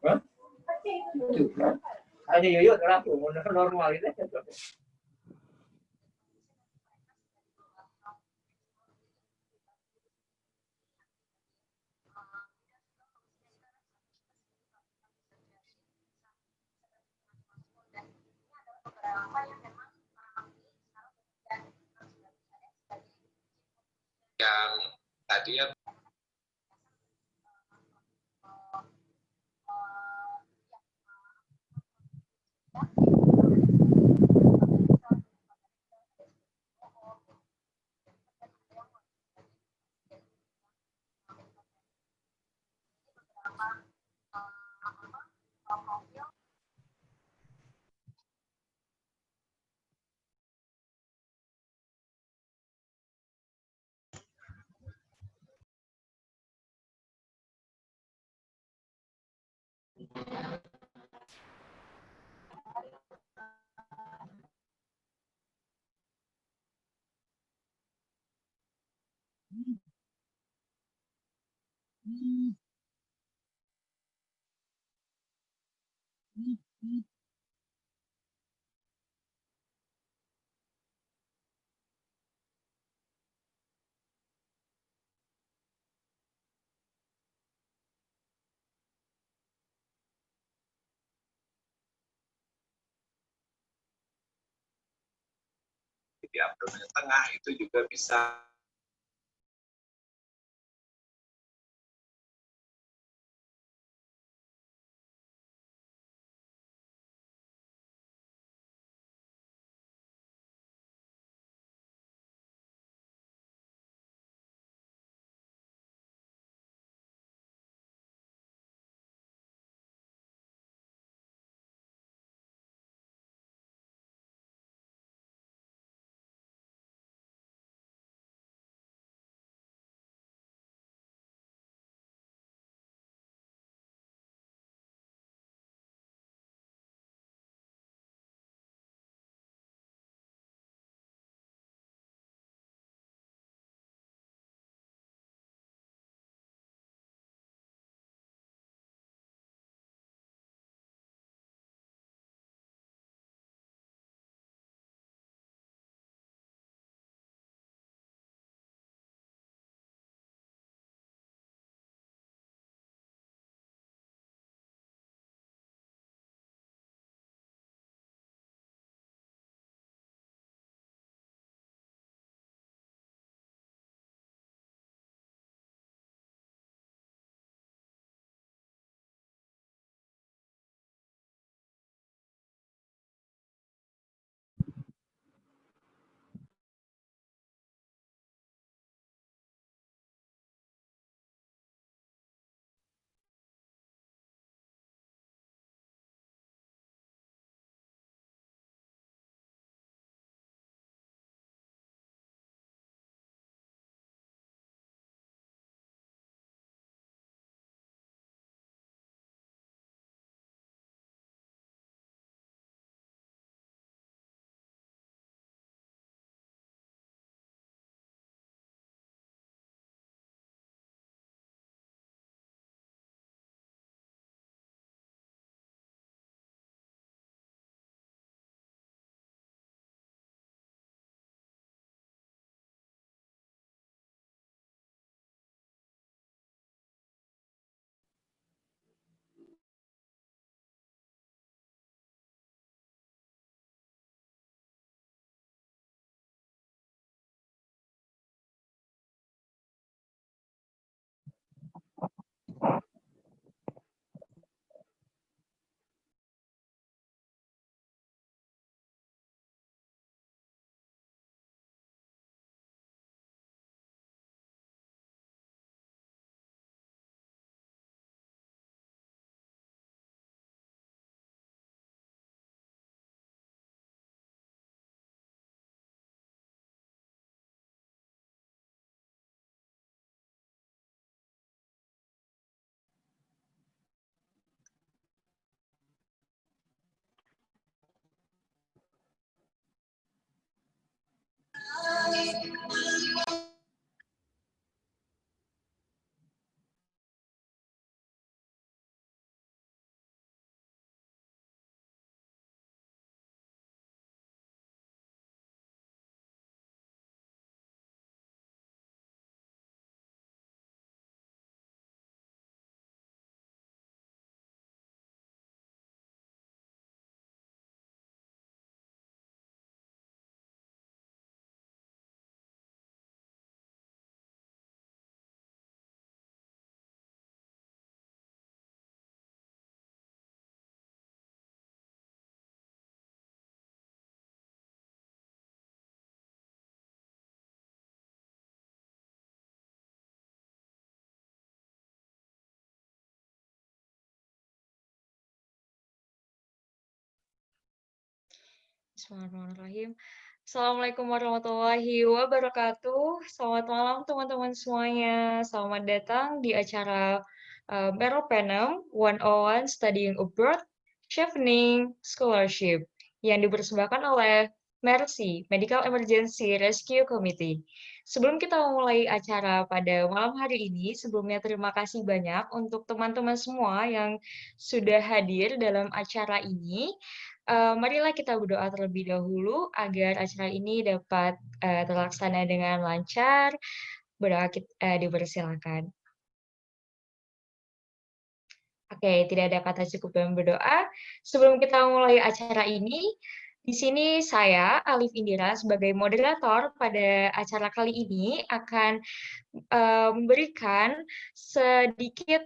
Hah? Hanya yuyut lah tuh normal itu. Yang tadi ya di abdomen tengah itu juga bisa Bismillahirrahmanirrahim. Assalamualaikum warahmatullahi wabarakatuh. Selamat malam teman-teman semuanya. Selamat datang di acara Meropenem 101 Studying Abroad Chevening Scholarship yang dipersembahkan oleh Mercy, Medical Emergency Rescue Committee. Sebelum kita memulai acara pada malam hari ini, sebelumnya terima kasih banyak untuk teman-teman semua yang sudah hadir dalam acara ini. Marilah kita berdoa terlebih dahulu agar acara ini dapat terlaksana dengan lancar. Berdoa dipersilakan. Oke, tidak ada kata cukup dalam berdoa. Sebelum kita mulai acara ini, di sini saya, Alif Indira, sebagai moderator pada acara kali ini akan memberikan sedikit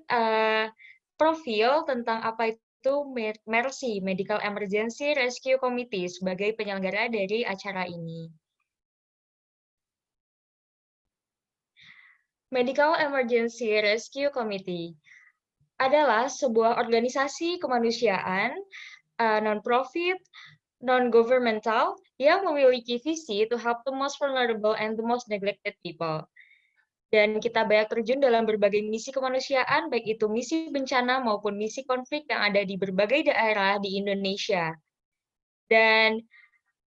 profil tentang apa itu Mercy, Medical Emergency Rescue Committee, sebagai penyelenggara dari acara ini. Medical Emergency Rescue Committee adalah sebuah organisasi kemanusiaan non-profit, non-governmental yang memiliki visi to help the most vulnerable and the most neglected people. Dan kita banyak terjun dalam berbagai misi kemanusiaan, baik itu misi bencana maupun misi konflik yang ada di berbagai daerah di Indonesia. Dan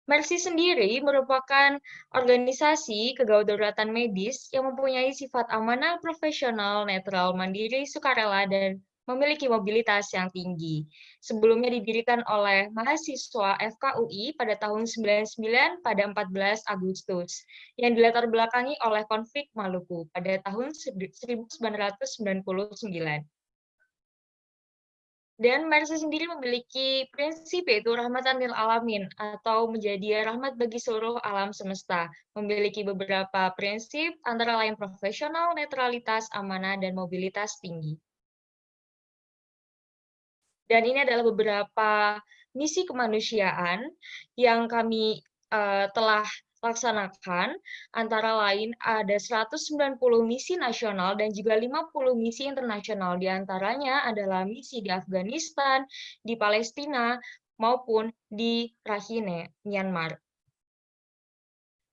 Mercy sendiri merupakan organisasi kedaruratan medis yang mempunyai sifat amanah, profesional, netral, mandiri, sukarela, dan memiliki mobilitas yang tinggi. Sebelumnya didirikan oleh mahasiswa FKUI pada tahun 99 pada 14 Agustus, yang dilatar belakangi oleh konflik Maluku pada tahun 1999. Dan Mercy sendiri memiliki prinsip yaitu rahmatan lil alamin atau menjadi rahmat bagi seluruh alam semesta. Memiliki beberapa prinsip antara lain profesional, netralitas, amanah, dan mobilitas tinggi. Dan ini adalah beberapa misi kemanusiaan yang kami telah laksanakan, antara lain ada 190 misi nasional dan juga 50 misi internasional. Di antaranya adalah misi di Afghanistan, di Palestina, maupun di Rakhine, Myanmar.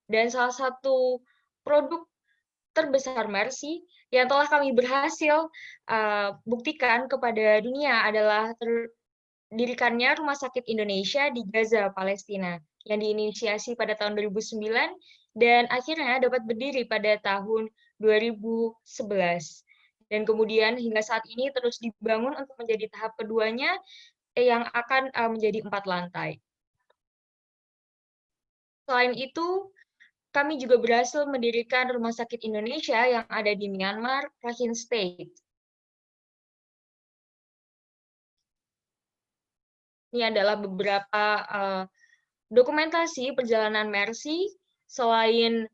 Dan salah satu produk terbesar Mercy yang telah kami berhasil buktikan kepada dunia adalah dirikannya Rumah Sakit Indonesia di Gaza, Palestina, yang diinisiasi pada tahun 2009 dan akhirnya dapat berdiri pada tahun 2011. Dan kemudian hingga saat ini terus dibangun untuk menjadi tahap keduanya yang akan menjadi 4 lantai. Selain itu, kami juga berhasil mendirikan Rumah Sakit Indonesia yang ada di Myanmar, Rakhine State. Ini adalah beberapa dokumentasi perjalanan Mercy. Selain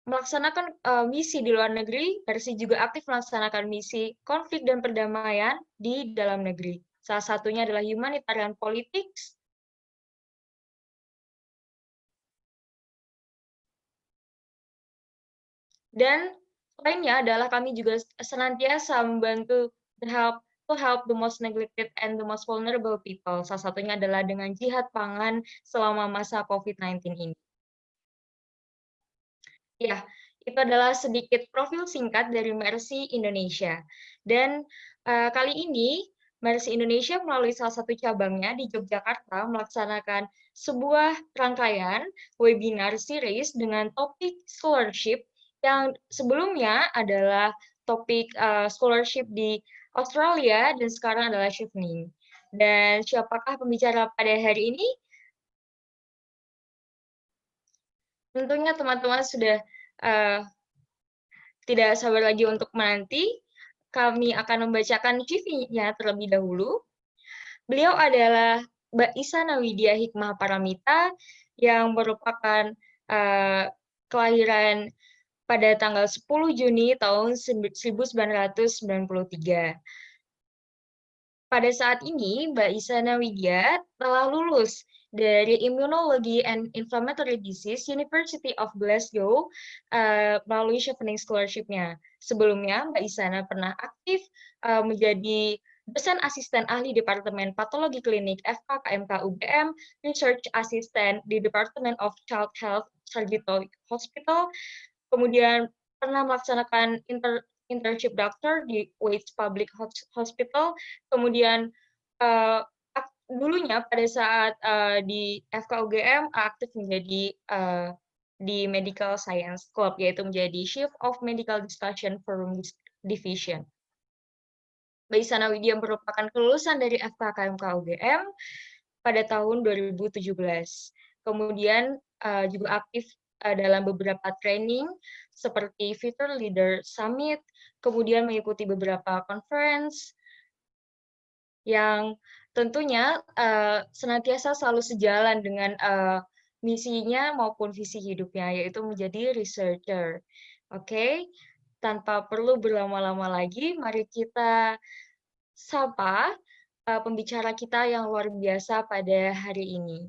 melaksanakan misi di luar negeri, Mercy juga aktif melaksanakan misi konflik dan perdamaian di dalam negeri. Salah satunya adalah humanitarian politics. Dan lainnya adalah kami juga senantiasa membantu to help the most neglected and the most vulnerable people. Salah satunya adalah dengan jihad pangan selama masa COVID-19 ini. Ya, itu adalah sedikit profil singkat dari Mercy Indonesia. Dan kali ini Mercy Indonesia melalui salah satu cabangnya di Yogyakarta melaksanakan sebuah rangkaian webinar series dengan topik scholarship yang sebelumnya adalah topik scholarship di Australia dan sekarang adalah Chevening. Dan siapakah pembicara pada hari ini? Tentunya teman-teman sudah tidak sabar lagi untuk menanti. Kami akan membacakan CV-nya terlebih dahulu. Beliau adalah Mbak Isana Widya Hikmah Paramita yang merupakan kelahiran pada tanggal 10 Juni tahun 1993. Pada saat ini, Mbak Isana Widya telah lulus dari Immunology and Inflammatory Disease University of Glasgow melalui Chevening Scholarship-nya. Sebelumnya, Mbak Isana pernah aktif menjadi dosen asisten ahli Departemen Patologi Klinik FKKMK UGM, Research Assistant di Department of Child Health Sarjito Hospital, kemudian pernah melaksanakan internship dokter di Waits Public Hospital, kemudian dulunya pada saat di FKUGM aktif menjadi di Medical Science Club, yaitu menjadi Chief of Medical Discussion Forum Division. Mbak Isana Widya merupakan kelulusan dari FKKMK UGM pada tahun 2017. Kemudian juga aktif dalam beberapa training seperti Future Leader Summit, kemudian mengikuti beberapa conference yang tentunya senantiasa selalu sejalan dengan misinya maupun visi hidupnya, yaitu menjadi researcher. Oke, tanpa perlu berlama-lama lagi, mari kita sapa pembicara kita yang luar biasa pada hari ini.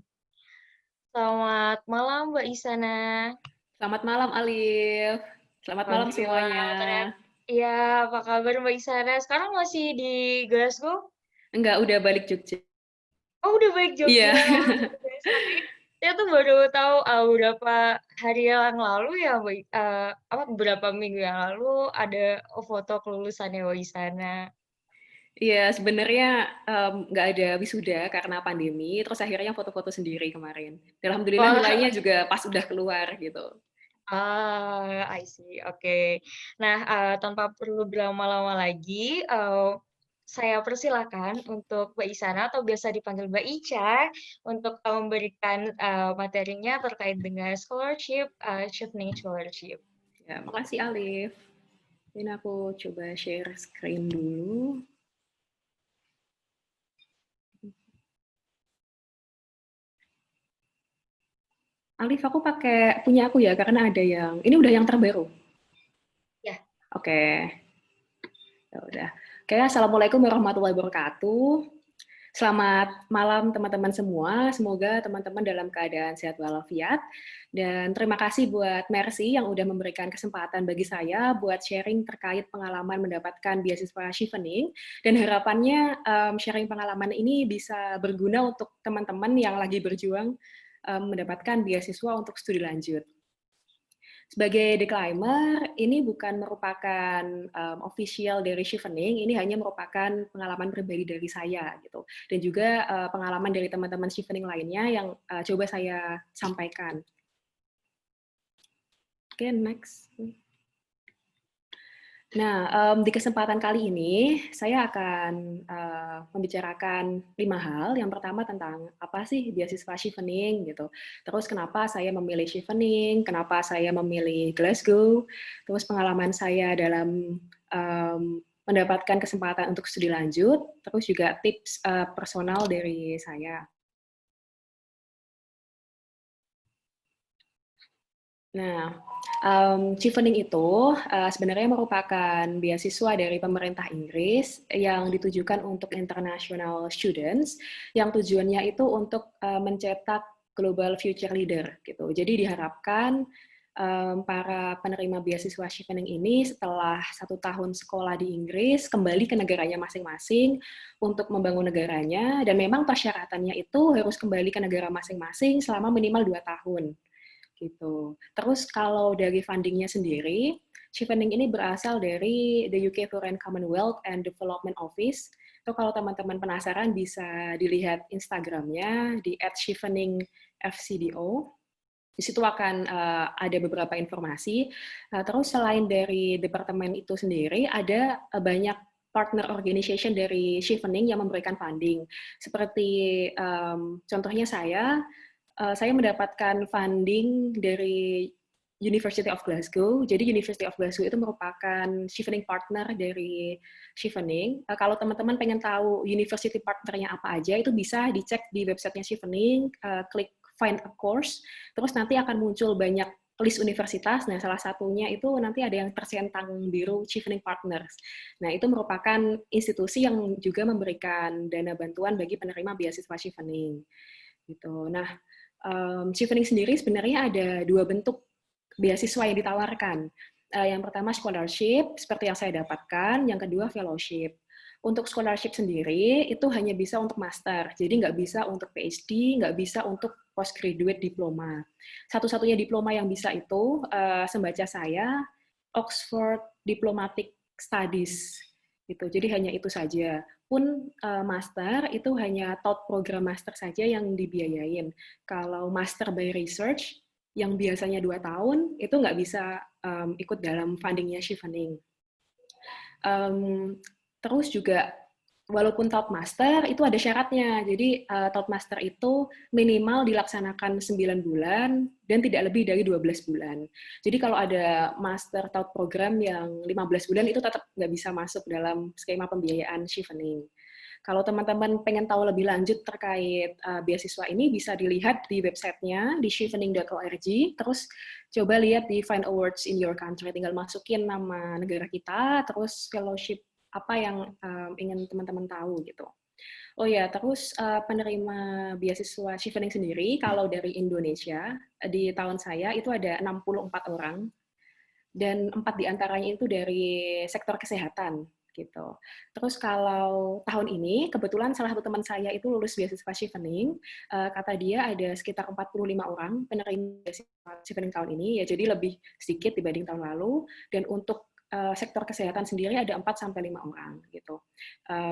Selamat malam, Mbak Isana. Selamat malam, Alif. Selamat malam semuanya. Iya, apa kabar Mbak Isana? Sekarang masih di Glasgow? Enggak, udah balik Jogja. Oh, udah balik Jogja. Iya. Saya tuh baru tahu beberapa hari yang lalu ya, beberapa minggu yang lalu ada foto kelulusannya Mbak Isana. Iya, sebenarnya nggak ada wisuda karena pandemi, terus akhirnya foto-foto sendiri kemarin. Alhamdulillah nilainya juga pas udah keluar gitu. I see. Oke. Nah, tanpa perlu berlama-lama lagi, saya persilakan untuk Mbak Isana atau biasa dipanggil Mbak Ica untuk memberikan materinya terkait dengan scholarship, Chevening Scholarship. Ya, makasih Alif. Ini aku coba share screen dulu. Alif, aku punya aku ya, karena ada ini udah yang terbaru. Ya. Oke. Ya udah. Oke, assalamualaikum warahmatullahi wabarakatuh. Selamat malam teman-teman semua. Semoga teman-teman dalam keadaan sehat walafiat. Dan terima kasih buat Mercy yang udah memberikan kesempatan bagi saya buat sharing terkait pengalaman mendapatkan beasiswa Chevening. Dan harapannya sharing pengalaman ini bisa berguna untuk teman-teman yang lagi berjuang mendapatkan beasiswa untuk studi lanjut. Sebagai disclaimer, ini bukan merupakan official dari Chevening, ini hanya merupakan pengalaman pribadi dari saya gitu, dan juga pengalaman dari teman-teman Chevening lainnya yang coba saya sampaikan. Oke, next. Nah, di kesempatan kali ini saya akan membicarakan 5 hal. Yang pertama tentang apa sih beasiswa Chevening gitu. Terus kenapa saya memilih Chevening, kenapa saya memilih Glasgow, terus pengalaman saya dalam mendapatkan kesempatan untuk studi lanjut, terus juga tips personal dari saya. Nah, Chevening itu sebenarnya merupakan beasiswa dari pemerintah Inggris yang ditujukan untuk international students, yang tujuannya itu untuk mencetak global future leader gitu. Jadi diharapkan para penerima beasiswa Chevening ini setelah 1 tahun sekolah di Inggris kembali ke negaranya masing-masing untuk membangun negaranya, dan memang persyaratannya itu harus kembali ke negara masing-masing selama minimal 2 tahun. Gitu. Terus kalau dari fundingnya sendiri, Chevening ini berasal dari the UK Foreign Commonwealth and Development Office. So kalau teman-teman penasaran bisa dilihat Instagramnya di @cheveningfcdo. Di situ akan ada beberapa informasi. Terus selain dari departemen itu sendiri, ada banyak partner organization dari Chevening yang memberikan funding. Seperti contohnya saya mendapatkan funding dari University of Glasgow. Jadi University of Glasgow itu merupakan Chevening partner dari Chevening. Kalau teman-teman pengen tahu university partnernya apa aja, itu bisa dicek di websitenya Chevening, klik find a course, terus nanti akan muncul banyak list universitas. Nah, salah satunya itu nanti ada yang tersentang biru Chevening Partners. Nah, itu merupakan institusi yang juga memberikan dana bantuan bagi penerima beasiswa Chevening. Gitu. Nah, Chevening sendiri sebenarnya ada 2 bentuk beasiswa yang ditawarkan. Yang pertama scholarship, seperti yang saya dapatkan. Yang kedua fellowship. Untuk scholarship sendiri, itu hanya bisa untuk master. Jadi nggak bisa untuk PhD, nggak bisa untuk postgraduate diploma. Satu-satunya diploma yang bisa itu, sembaca saya, Oxford Diplomatic Studies. Gitu. Jadi hanya itu saja. Pun master, itu hanya taught program master saja yang dibiayain. Kalau master by research, yang biasanya 2 tahun, itu nggak bisa ikut dalam fundingnya Chevening. Terus juga walaupun taught master itu ada syaratnya. Jadi taught master itu minimal dilaksanakan 9 bulan dan tidak lebih dari 12 bulan. Jadi kalau ada master taught program yang 15 bulan itu tetap nggak bisa masuk dalam skema pembiayaan Chevening. Kalau teman-teman pengen tahu lebih lanjut terkait beasiswa ini, bisa dilihat di websitenya di chevening.org. Terus coba lihat di Find Awards in Your Country. Tinggal masukin nama negara kita, terus fellowship apa yang ingin teman-teman tahu gitu. Oh ya, terus penerima beasiswa Chevening sendiri, kalau dari Indonesia, di tahun saya itu ada 64 orang, dan 4 diantaranya itu dari sektor kesehatan. Gitu. Terus kalau tahun ini, kebetulan salah satu teman saya itu lulus beasiswa Chevening, kata dia ada sekitar 45 orang penerima beasiswa Chevening tahun ini, ya jadi lebih sedikit dibanding tahun lalu, dan untuk sektor kesehatan sendiri ada 4-5 orang gitu.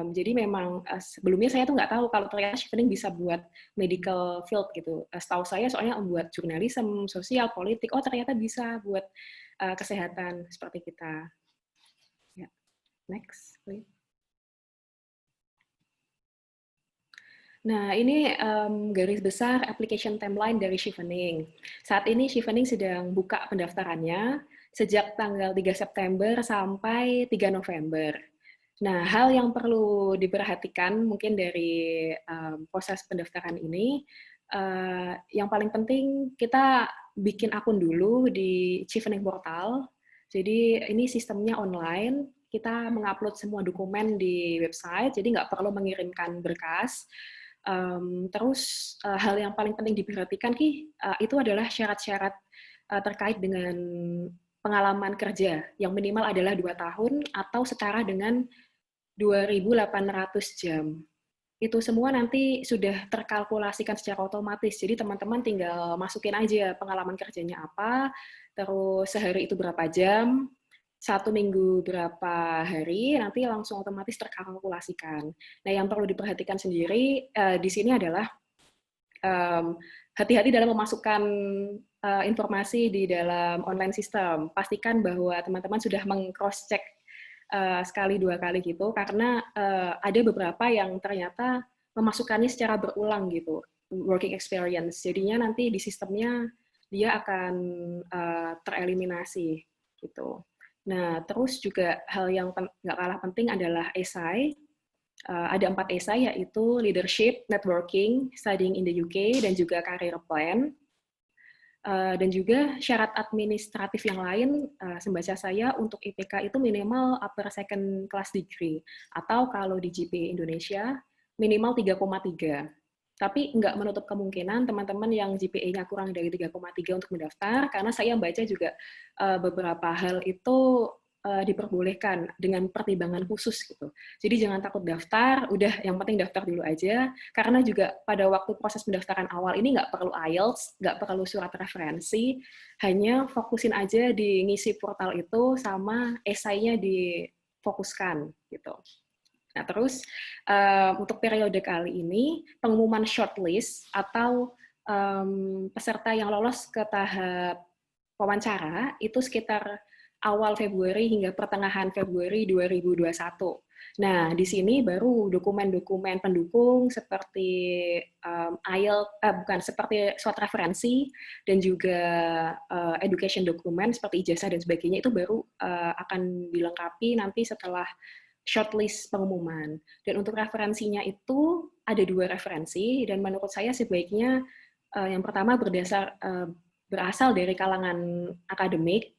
Jadi memang sebelumnya saya tuh nggak tahu kalau ternyata Chevening bisa buat medical field gitu. Setahu saya soalnya buat jurnalisme, sosial, politik, oh ternyata bisa buat kesehatan seperti kita. Ya. Next, please. Nah, ini garis besar application timeline dari Chevening. Saat ini Chevening sedang buka pendaftarannya sejak tanggal 3 September sampai 3 November. Nah, hal yang perlu diperhatikan mungkin dari proses pendaftaran ini, yang paling penting kita bikin akun dulu di Chevening Portal. Jadi ini sistemnya online, kita mengupload semua dokumen di website, jadi nggak perlu mengirimkan berkas. Terus hal yang paling penting diperhatikan itu adalah syarat-syarat terkait dengan pengalaman kerja yang minimal adalah 2 tahun atau setara dengan 2.800 jam. Itu semua nanti sudah terkalkulasikan secara otomatis. Jadi teman-teman tinggal masukin aja pengalaman kerjanya apa, terus sehari itu berapa jam, 1 minggu berapa hari, nanti langsung otomatis terkalkulasikan. Nah, yang perlu diperhatikan sendiri di sini adalah hati-hati dalam memasukkan informasi di dalam online system. Pastikan bahwa teman-teman sudah meng-cross-check sekali 2 kali gitu, karena ada beberapa yang ternyata memasukkannya secara berulang gitu, working experience. Jadinya nanti di sistemnya dia akan tereliminasi gitu. Nah, terus juga hal yang nggak kalah penting adalah esai. Ada 4 esai, yaitu leadership, networking, studying in the UK, dan juga career plan. Dan juga syarat administratif yang lain, sembaca saya untuk IPK itu minimal upper second class degree, atau kalau di GPA Indonesia minimal 3,3. Tapi nggak menutup kemungkinan teman-teman yang GPA-nya kurang dari 3,3 untuk mendaftar, karena saya baca juga beberapa hal itu diperbolehkan dengan pertimbangan khusus gitu. Jadi jangan takut daftar, udah yang penting daftar dulu aja, karena juga pada waktu proses pendaftaran awal ini nggak perlu IELTS, nggak perlu surat referensi, hanya fokusin aja di ngisi portal itu sama esainya difokuskan gitu. Nah, terus untuk periode kali ini, pengumuman shortlist atau peserta yang lolos ke tahap wawancara itu sekitar awal Februari hingga pertengahan Februari 2021. Nah, di sini baru dokumen-dokumen pendukung seperti seperti surat referensi dan juga education document seperti ijazah dan sebagainya itu baru akan dilengkapi nanti setelah shortlist pengumuman. Dan untuk referensinya itu ada 2 referensi, dan menurut saya sebaiknya yang pertama berasal dari kalangan akademik,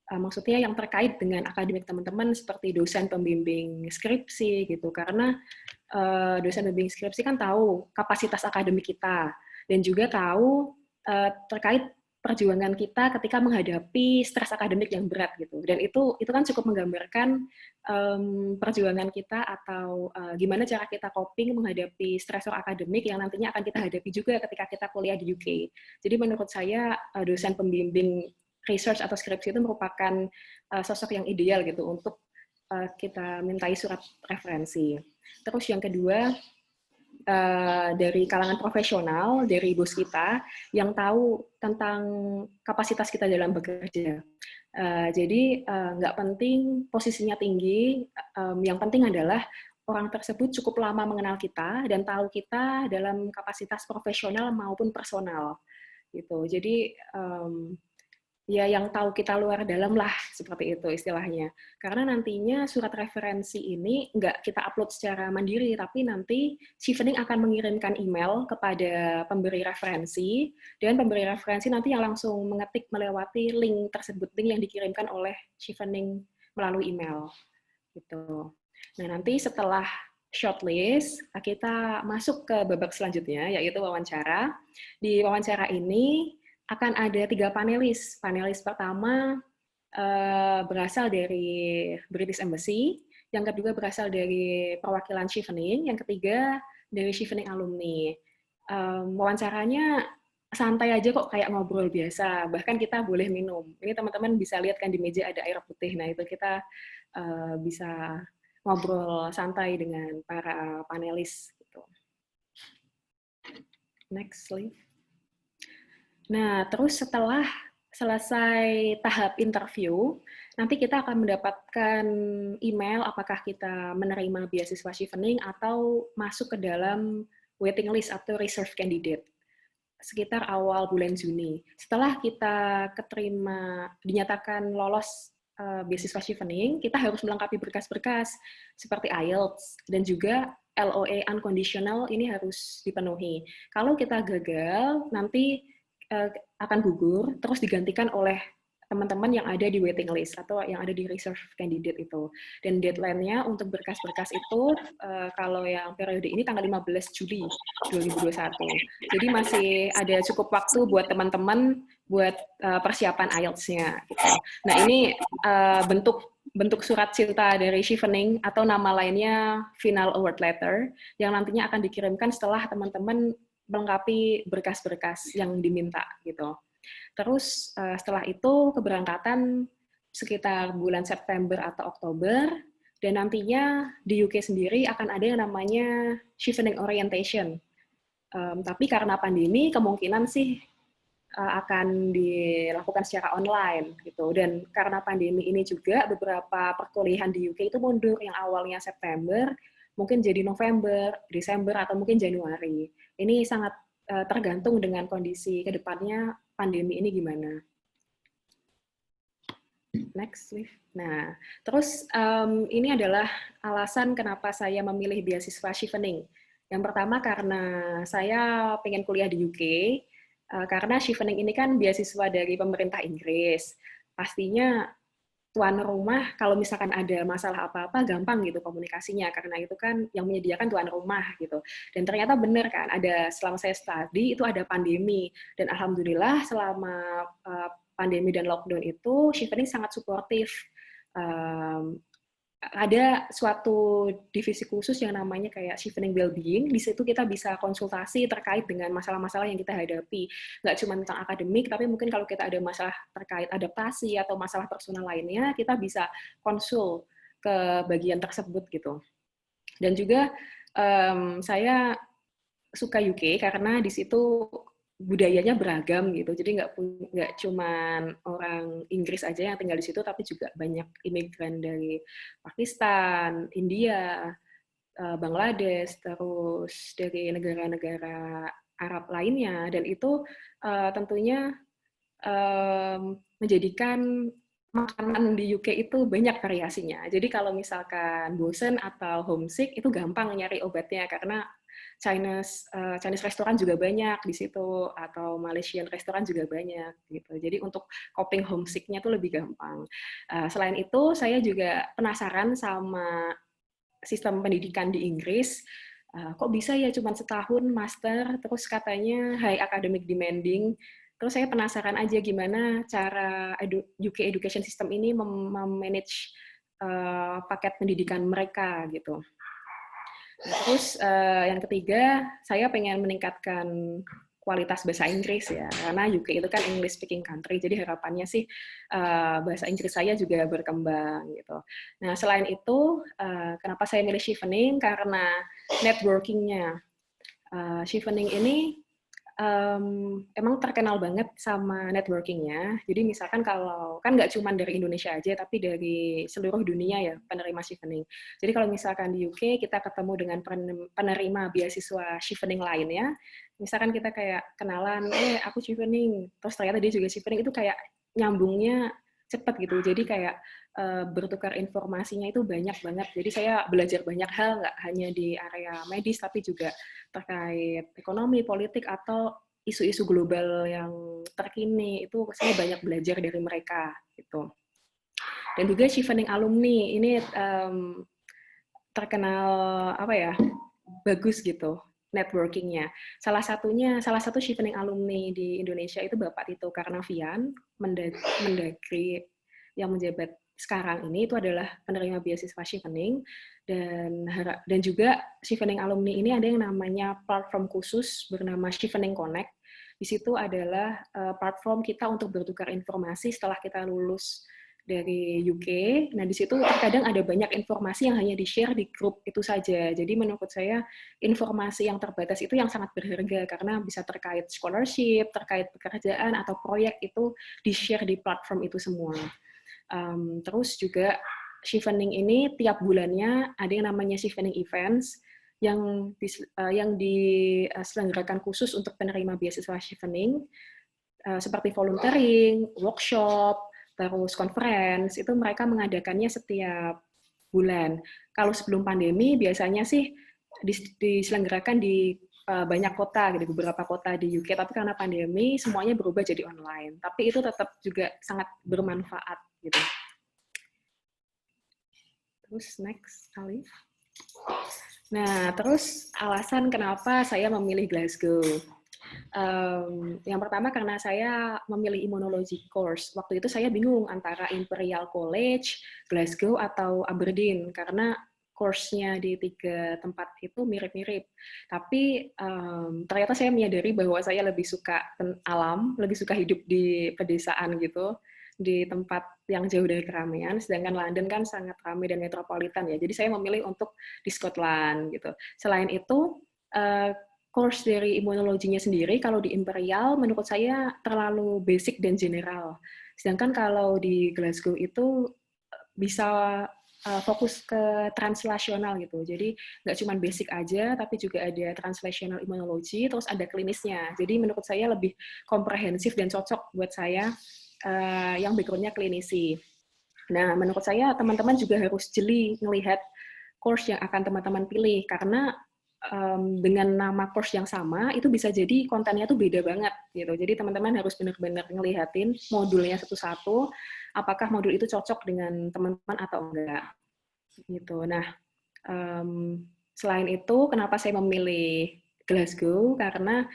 maksudnya yang terkait dengan akademik teman-teman seperti dosen pembimbing skripsi gitu, karena dosen pembimbing skripsi kan tahu kapasitas akademik kita, dan juga tahu terkait perjuangan kita ketika menghadapi stres akademik yang berat gitu. Dan itu kan cukup menggambarkan perjuangan kita atau gimana cara kita coping menghadapi stresor akademik yang nantinya akan kita hadapi juga ketika kita kuliah di UK. Jadi menurut saya dosen pembimbing research atau skripsi itu merupakan sosok yang ideal gitu untuk kita mintai surat referensi. Terus yang kedua, dari kalangan profesional, dari bos kita, yang tahu tentang kapasitas kita dalam bekerja. Jadi nggak penting posisinya tinggi, yang penting adalah orang tersebut cukup lama mengenal kita dan tahu kita dalam kapasitas profesional maupun personal. Gitu. Jadi ya yang tahu kita luar dalam lah, seperti itu istilahnya. Karena nantinya surat referensi ini nggak kita upload secara mandiri, tapi nanti Chevening akan mengirimkan email kepada pemberi referensi, dan pemberi referensi nanti yang langsung mengetik melewati link tersebut, link yang dikirimkan oleh Chevening melalui email. Gitu. Nah, nanti setelah shortlist, kita masuk ke babak selanjutnya, yaitu wawancara. Di wawancara ini, akan ada 3 panelis. Panelis pertama berasal dari British Embassy, yang kedua berasal dari perwakilan Chevening, yang ketiga dari Chevening alumni. Wawancaranya santai aja kok, kayak ngobrol biasa. Bahkan kita boleh minum. Ini teman-teman bisa lihat kan di meja ada air putih. Nah itu kita bisa ngobrol santai dengan para panelis. Gitu. Next, please. Nah, terus setelah selesai tahap interview, nanti kita akan mendapatkan email apakah kita menerima beasiswa Chevening atau masuk ke dalam waiting list atau reserve candidate sekitar awal bulan Juni. Setelah kita dinyatakan lolos beasiswa Chevening, kita harus melengkapi berkas-berkas seperti IELTS dan juga LOA unconditional ini harus dipenuhi. Kalau kita gagal, nanti akan gugur, terus digantikan oleh teman-teman yang ada di waiting list atau yang ada di reserve candidate itu. Dan deadline-nya untuk berkas-berkas itu, kalau yang periode ini tanggal 15 Juli 2021. Jadi masih ada cukup waktu buat teman-teman buat persiapan IELTS-nya. Gitu. Nah ini bentuk surat cinta dari Chevening atau nama lainnya Final Award Letter yang nantinya akan dikirimkan setelah teman-teman melengkapi berkas-berkas yang diminta gitu. Terus setelah itu keberangkatan sekitar bulan September atau Oktober, dan nantinya di UK sendiri akan ada yang namanya Chevening Orientation. Tapi karena pandemi kemungkinan sih akan dilakukan secara online gitu. Dan karena pandemi ini juga beberapa perkuliahan di UK itu mundur, yang awalnya September mungkin jadi November, Desember, atau mungkin Januari. Ini sangat tergantung dengan kondisi ke depannya pandemi ini gimana. Next, please. Nah, terus ini adalah alasan kenapa saya memilih beasiswa Chevening. Yang pertama karena saya pengen kuliah di UK, karena Chevening ini kan beasiswa dari pemerintah Inggris. Pastinya tuan rumah kalau misalkan ada masalah apa-apa gampang gitu komunikasinya, karena itu kan yang menyediakan tuan rumah gitu. Dan ternyata benar kan, selama saya studi itu ada pandemi, dan alhamdulillah selama pandemi dan lockdown itu Chevening sangat suportif. Ada suatu divisi khusus yang namanya kayak Chevening Wellbeing. Di situ kita bisa konsultasi terkait dengan masalah-masalah yang kita hadapi. Nggak cuma tentang akademik, tapi mungkin kalau kita ada masalah terkait adaptasi atau masalah personal lainnya, kita bisa konsul ke bagian tersebut gitu. Dan juga saya suka UK karena di situ budayanya beragam gitu, jadi nggak cuman orang Inggris aja yang tinggal di situ, tapi juga banyak imigran dari Pakistan, India, Bangladesh, terus dari negara-negara Arab lainnya, dan itu tentunya menjadikan makanan di UK itu banyak variasinya. Jadi kalau misalkan bosen atau homesick, itu gampang nyari obatnya karena Chinese restoran juga banyak di situ, atau Malaysian restoran juga banyak gitu. Jadi untuk coping homesick-nya tuh lebih gampang. Selain itu, saya juga penasaran sama sistem pendidikan di Inggris. Kok bisa ya cuma setahun master, terus katanya high academic demanding. Terus saya penasaran aja gimana cara UK education system ini memanage paket pendidikan mereka gitu. Nah, terus yang ketiga, saya pengen meningkatkan kualitas bahasa Inggris ya, karena UK itu kan English speaking country, jadi harapannya sih bahasa Inggris saya juga berkembang gitu. Nah, selain itu, kenapa saya milih Chevening? Karena networking-nya. Chevening ini emang terkenal banget sama networking-nya. Jadi misalkan kalau, kan nggak cuma dari Indonesia aja, tapi dari seluruh dunia ya penerima Chevening. Jadi kalau misalkan di UK kita ketemu dengan penerima beasiswa Chevening lainnya, misalkan kita kayak kenalan, aku Chevening, terus ternyata dia juga Chevening, itu kayak nyambungnya cepet gitu. Jadi kayak bertukar informasinya itu banyak banget. Jadi saya belajar banyak hal, nggak hanya di area medis, tapi juga terkait ekonomi, politik, atau isu-isu global yang terkini. Itu saya banyak belajar dari mereka. Gitu. Dan juga Chevening alumni, ini terkenal apa ya, bagus gitu networking-nya. Salah satu Chevening alumni di Indonesia itu Bapak Tito Karnavian, Mendagri yang menjabat sekarang ini, itu adalah penerima beasiswa Chevening, dan juga Chevening alumni ini ada yang namanya platform khusus bernama Chevening Connect. Di situ adalah platform kita untuk bertukar informasi setelah kita lulus dari UK. Nah, di situ terkadang ada banyak informasi yang hanya di-share di grup itu saja. Jadi menurut saya informasi yang terbatas itu yang sangat berharga karena bisa terkait scholarship, terkait pekerjaan atau proyek itu di-share di platform itu semua. Terus juga Chevening ini tiap bulannya ada yang namanya Chevening Events yang diselenggarakan khusus untuk penerima beasiswa Chevening, seperti volunteering, workshop, terus conference, itu mereka mengadakannya setiap bulan. Kalau sebelum pandemi biasanya sih diselenggarakan di banyak kota, di beberapa kota di UK, tapi karena pandemi semuanya berubah jadi online. Tapi itu tetap juga sangat bermanfaat gitu. Terus next, Alif. Nah, terus alasan kenapa saya memilih Glasgow. Yang pertama karena saya memilih imunologi course. Waktu itu saya bingung antara Imperial College, Glasgow, atau Aberdeen, karena course-nya di 3 tempat itu mirip-mirip. Tapi ternyata saya menyadari bahwa saya lebih suka alam, lebih suka hidup di pedesaan gitu, di tempat yang jauh dari keramaian, sedangkan London kan sangat ramai dan metropolitan ya. Jadi saya memilih untuk di Scotland gitu. Selain itu, course dari imunologinya sendiri kalau di Imperial menurut saya terlalu basic dan general. Sedangkan kalau di Glasgow itu bisa fokus ke translasional gitu. Jadi nggak cuma basic aja, tapi juga ada translational immunology, terus ada klinisnya. Jadi menurut saya lebih komprehensif dan cocok buat saya yang background-nya klinisi. Nah, menurut saya teman-teman juga harus jeli melihat course yang akan teman-teman pilih, karena dengan nama course yang sama, itu bisa jadi kontennya tuh beda banget gitu. Jadi teman-teman harus benar-benar ngelihatin modulnya satu-satu, apakah modul itu cocok dengan teman-teman atau enggak. Gitu. Nah, selain itu, kenapa saya memilih Glasgow? Karena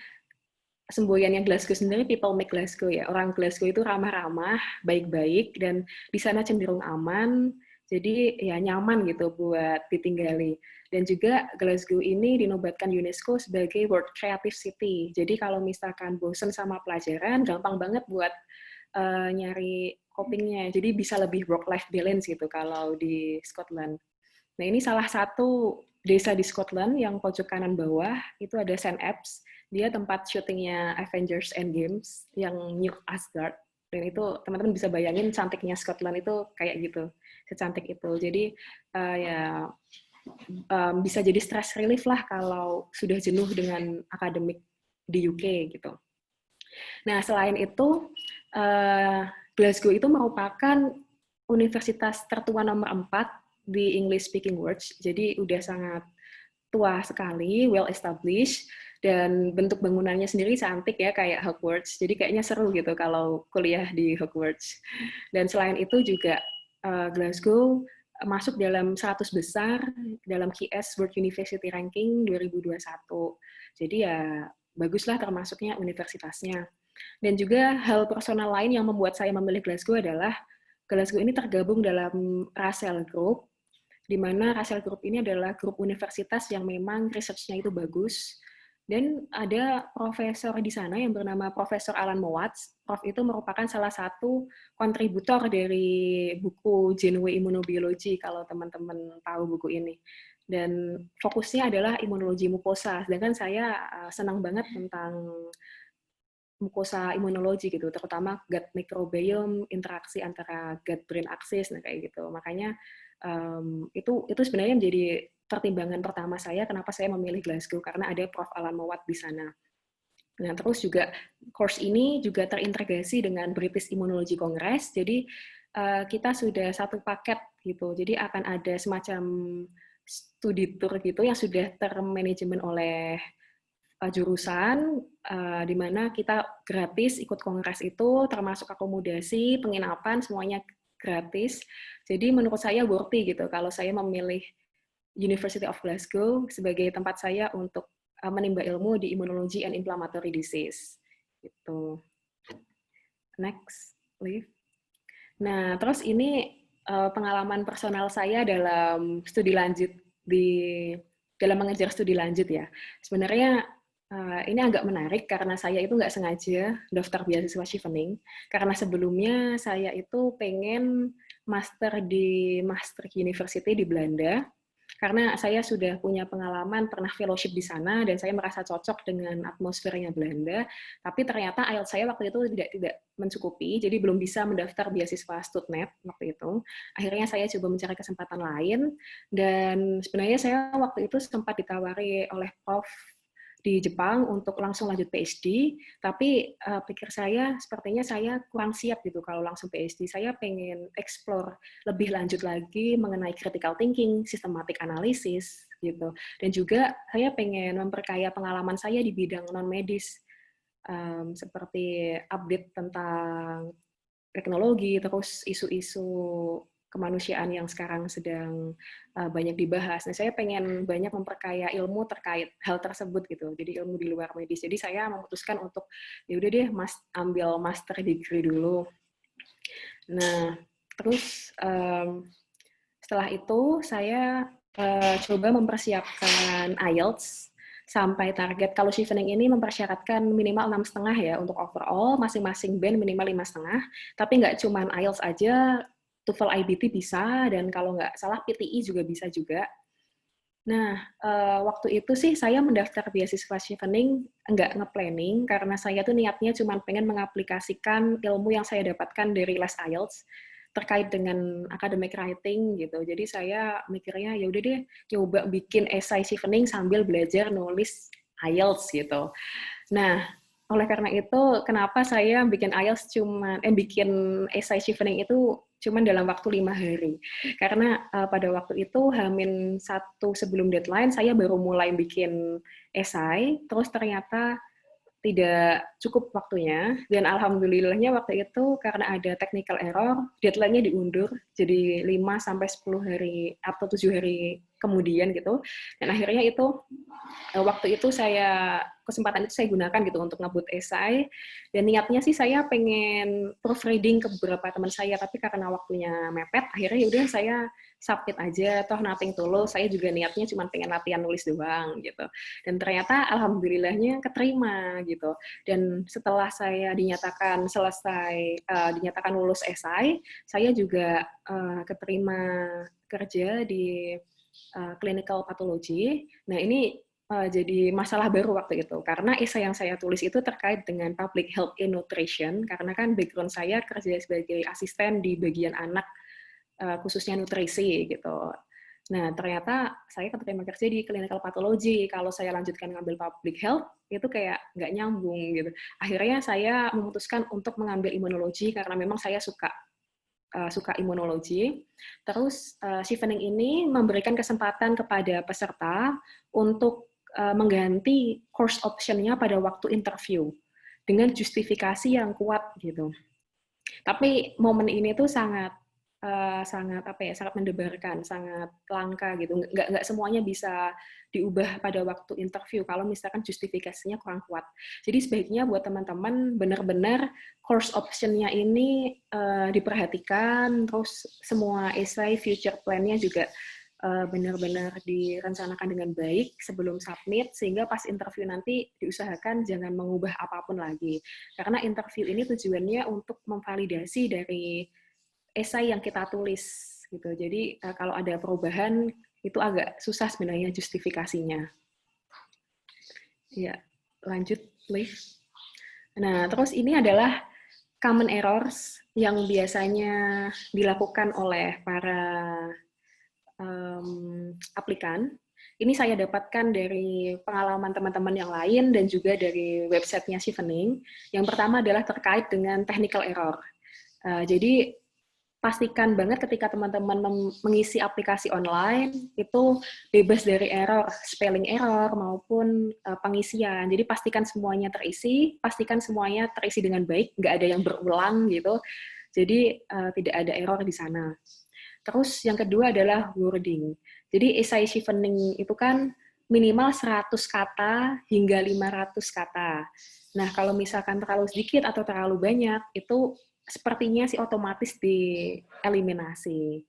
semboyannya Glasgow sendiri, people make Glasgow ya. Orang Glasgow itu ramah-ramah, baik-baik, dan di sana cenderung aman, jadi ya nyaman gitu buat ditinggali. Dan juga Glasgow ini dinobatkan UNESCO sebagai World Creative City. Jadi kalau misalkan bosen sama pelajaran, gampang banget buat nyari copingnya. Jadi bisa lebih work-life balance gitu kalau di Scotland. Nah, ini salah satu desa di Scotland yang pojok kanan bawah, itu ada St. Ebbs. Dia tempat syutingnya Avengers Endgames yang New Asgard. Dan itu teman-teman bisa bayangin cantiknya Scotland itu kayak gitu, secantik itu. Jadi bisa jadi stress relief lah kalau sudah jenuh dengan akademik di UK gitu. Nah, selain itu, Glasgow itu merupakan universitas tertua nomor 4 di English speaking world, jadi udah sangat tua sekali, well established, dan bentuk bangunannya sendiri cantik ya, kayak Hogwarts, jadi kayaknya seru gitu kalau kuliah di Hogwarts. Dan selain itu juga Glasgow masuk dalam 100 besar dalam QS World University Ranking 2021, jadi ya baguslah termasuknya universitasnya. Dan juga hal personal lain yang membuat saya memilih Glasgow adalah Glasgow ini tergabung dalam Russell Group, di mana Russell Group ini adalah grup universitas yang memang research-nya itu bagus. Dan ada profesor di sana yang bernama Profesor Alan Mowatz. Prof itu merupakan salah satu kontributor dari buku Genome Immunobiology, kalau teman-teman tahu buku ini. Dan fokusnya adalah imunologi mukosa. Sedangkan saya senang banget tentang mukosa imunologi gitu, terutama gut microbiome, interaksi antara gut-brain axis, nah kayak gitu. Makanya itu sebenarnya menjadi pertimbangan pertama saya kenapa saya memilih Glasgow, karena ada Prof. Alan Mowatz di sana. Nah, terus juga course ini juga terintegrasi dengan British Immunology Congress, jadi kita sudah satu paket gitu, jadi akan ada semacam studi tour gitu yang sudah termanajemen oleh jurusan, di mana kita gratis ikut kongres itu, termasuk akomodasi, penginapan, semuanya gratis. Jadi menurut saya worthy gitu kalau saya memilih University of Glasgow sebagai tempat saya untuk menimba ilmu di Immunology and Inflammatory Disease. Gitu. Next, please. Nah, terus ini pengalaman personal saya dalam studi lanjut dalam mengejar studi lanjut ya. Sebenarnya ini agak menarik karena saya itu nggak sengaja daftar beasiswa Chevening, karena sebelumnya saya itu pengen master di Maastricht University di Belanda, karena saya sudah punya pengalaman pernah fellowship di sana dan saya merasa cocok dengan atmosfernya Belanda, tapi ternyata IELTS saya waktu itu tidak mencukupi, jadi belum bisa mendaftar beasiswa Studnet waktu itu. Akhirnya saya coba mencari kesempatan lain, dan sebenarnya saya waktu itu sempat ditawari oleh Prof di Jepang untuk langsung lanjut PhD, tapi pikir saya sepertinya saya kurang siap gitu kalau langsung PhD. Saya pengen explore lebih lanjut lagi mengenai critical thinking, systematic analysis gitu. Dan juga saya pengen memperkaya pengalaman saya di bidang non-medis, seperti update tentang teknologi, terus isu-isu kemanusiaan yang sekarang sedang banyak dibahas. Nah, saya pengen banyak memperkaya ilmu terkait hal tersebut gitu. Jadi ilmu di luar medis. Jadi saya memutuskan untuk ya udah deh ambil master degree dulu. Nah, terus setelah itu saya coba mempersiapkan IELTS sampai target. Kalau Chevening ini mempersyaratkan minimal 6,5 ya untuk overall, masing-masing band minimal 5,5. Tapi nggak cuma IELTS aja, TOEFL IBT bisa, dan kalau nggak salah PTE juga bisa juga. Nah, waktu itu sih saya mendaftar beasiswa Chevening nggak nge-planning, karena saya tuh niatnya cuma pengen mengaplikasikan ilmu yang saya dapatkan dari les IELTS terkait dengan academic writing gitu. Jadi saya mikirnya ya udah deh coba bikin esai Chevening sambil belajar nulis IELTS gitu. Nah, oleh karena itu kenapa saya bikin IELTS bikin esai Chevening itu cuman dalam waktu 5 hari. Karena pada waktu itu H-1 sebelum deadline saya baru mulai bikin esai, terus ternyata tidak cukup waktunya, dan alhamdulillahnya waktu itu karena ada technical error, deadline-nya diundur jadi 5-10 hari atau 7 hari kemudian gitu. Dan akhirnya itu waktu itu kesempatan itu saya gunakan gitu untuk ngebut esai, dan niatnya sih saya pengen proofreading ke beberapa teman saya, tapi karena waktunya mepet, akhirnya yaudah saya submit aja, toh nothing tulus, saya juga niatnya cuma pengen latihan nulis doang gitu. Dan ternyata alhamdulillahnya keterima gitu. Dan setelah saya dinyatakan dinyatakan lulus esai, saya juga keterima kerja di clinical pathology. Nah, ini jadi masalah baru waktu itu, karena esai yang saya tulis itu terkait dengan public health and nutrition, karena kan background saya kerja sebagai asisten di bagian anak, khususnya nutrisi gitu. Nah, ternyata saya keterima kerja di clinical pathology. Kalau saya lanjutkan ngambil public health, itu kayak nggak nyambung gitu. Akhirnya saya memutuskan untuk mengambil imunologi karena memang saya suka imunologi. Terus Chevening ini memberikan kesempatan kepada peserta untuk mengganti course option-nya pada waktu interview dengan justifikasi yang kuat gitu. Tapi momen ini tuh sangat sangat sangat mendebarkan, sangat langka gitu. Nggak semuanya bisa diubah pada waktu interview kalau misalkan justifikasinya kurang kuat. Jadi sebaiknya buat teman-teman benar-benar course option-nya ini diperhatikan, terus semua essay future plan-nya juga benar-benar direncanakan dengan baik sebelum submit, sehingga pas interview nanti diusahakan jangan mengubah apapun lagi. Karena interview ini tujuannya untuk memvalidasi dari esai yang kita tulis gitu. Jadi kalau ada perubahan itu agak susah sebenarnya justifikasinya. Ya, lanjut please. Nah, terus ini adalah common errors yang biasanya dilakukan oleh para aplikan. Ini saya dapatkan dari pengalaman teman-teman yang lain dan juga dari websitenya Chevening. Yang pertama adalah terkait dengan technical error. Jadi pastikan banget ketika teman-teman mengisi aplikasi online itu bebas dari error, spelling error maupun pengisian. Jadi pastikan semuanya terisi, pastikan semuanya terisi dengan baik, nggak ada yang berulang gitu. Jadi tidak ada error di sana. Terus yang kedua adalah wording. Jadi esai Chevening itu kan minimal 100 kata hingga 500 kata. Nah, kalau misalkan terlalu sedikit atau terlalu banyak, itu sepertinya sih otomatis dieliminasi.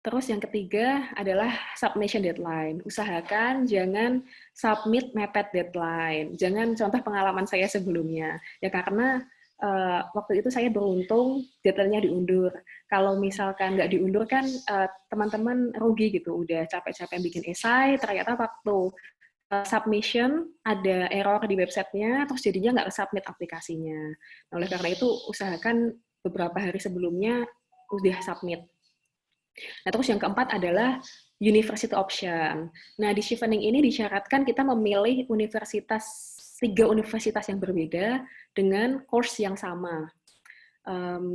Terus yang ketiga adalah submission deadline. Usahakan jangan submit mepet deadline. Jangan contoh pengalaman saya sebelumnya. Ya karena waktu itu saya beruntung deadline-nya diundur. Kalau misalkan nggak diundur kan teman-teman rugi gitu. Udah capek-capek bikin esai, ternyata waktu submission ada error di websitenya, terus jadinya nggak submit aplikasinya. Nah, oleh karena itu usahakan beberapa hari sebelumnya udah submit. Nah, terus yang keempat adalah university option. Nah, di Chevening ini disyaratkan kita memilih tiga universitas yang berbeda dengan course yang sama.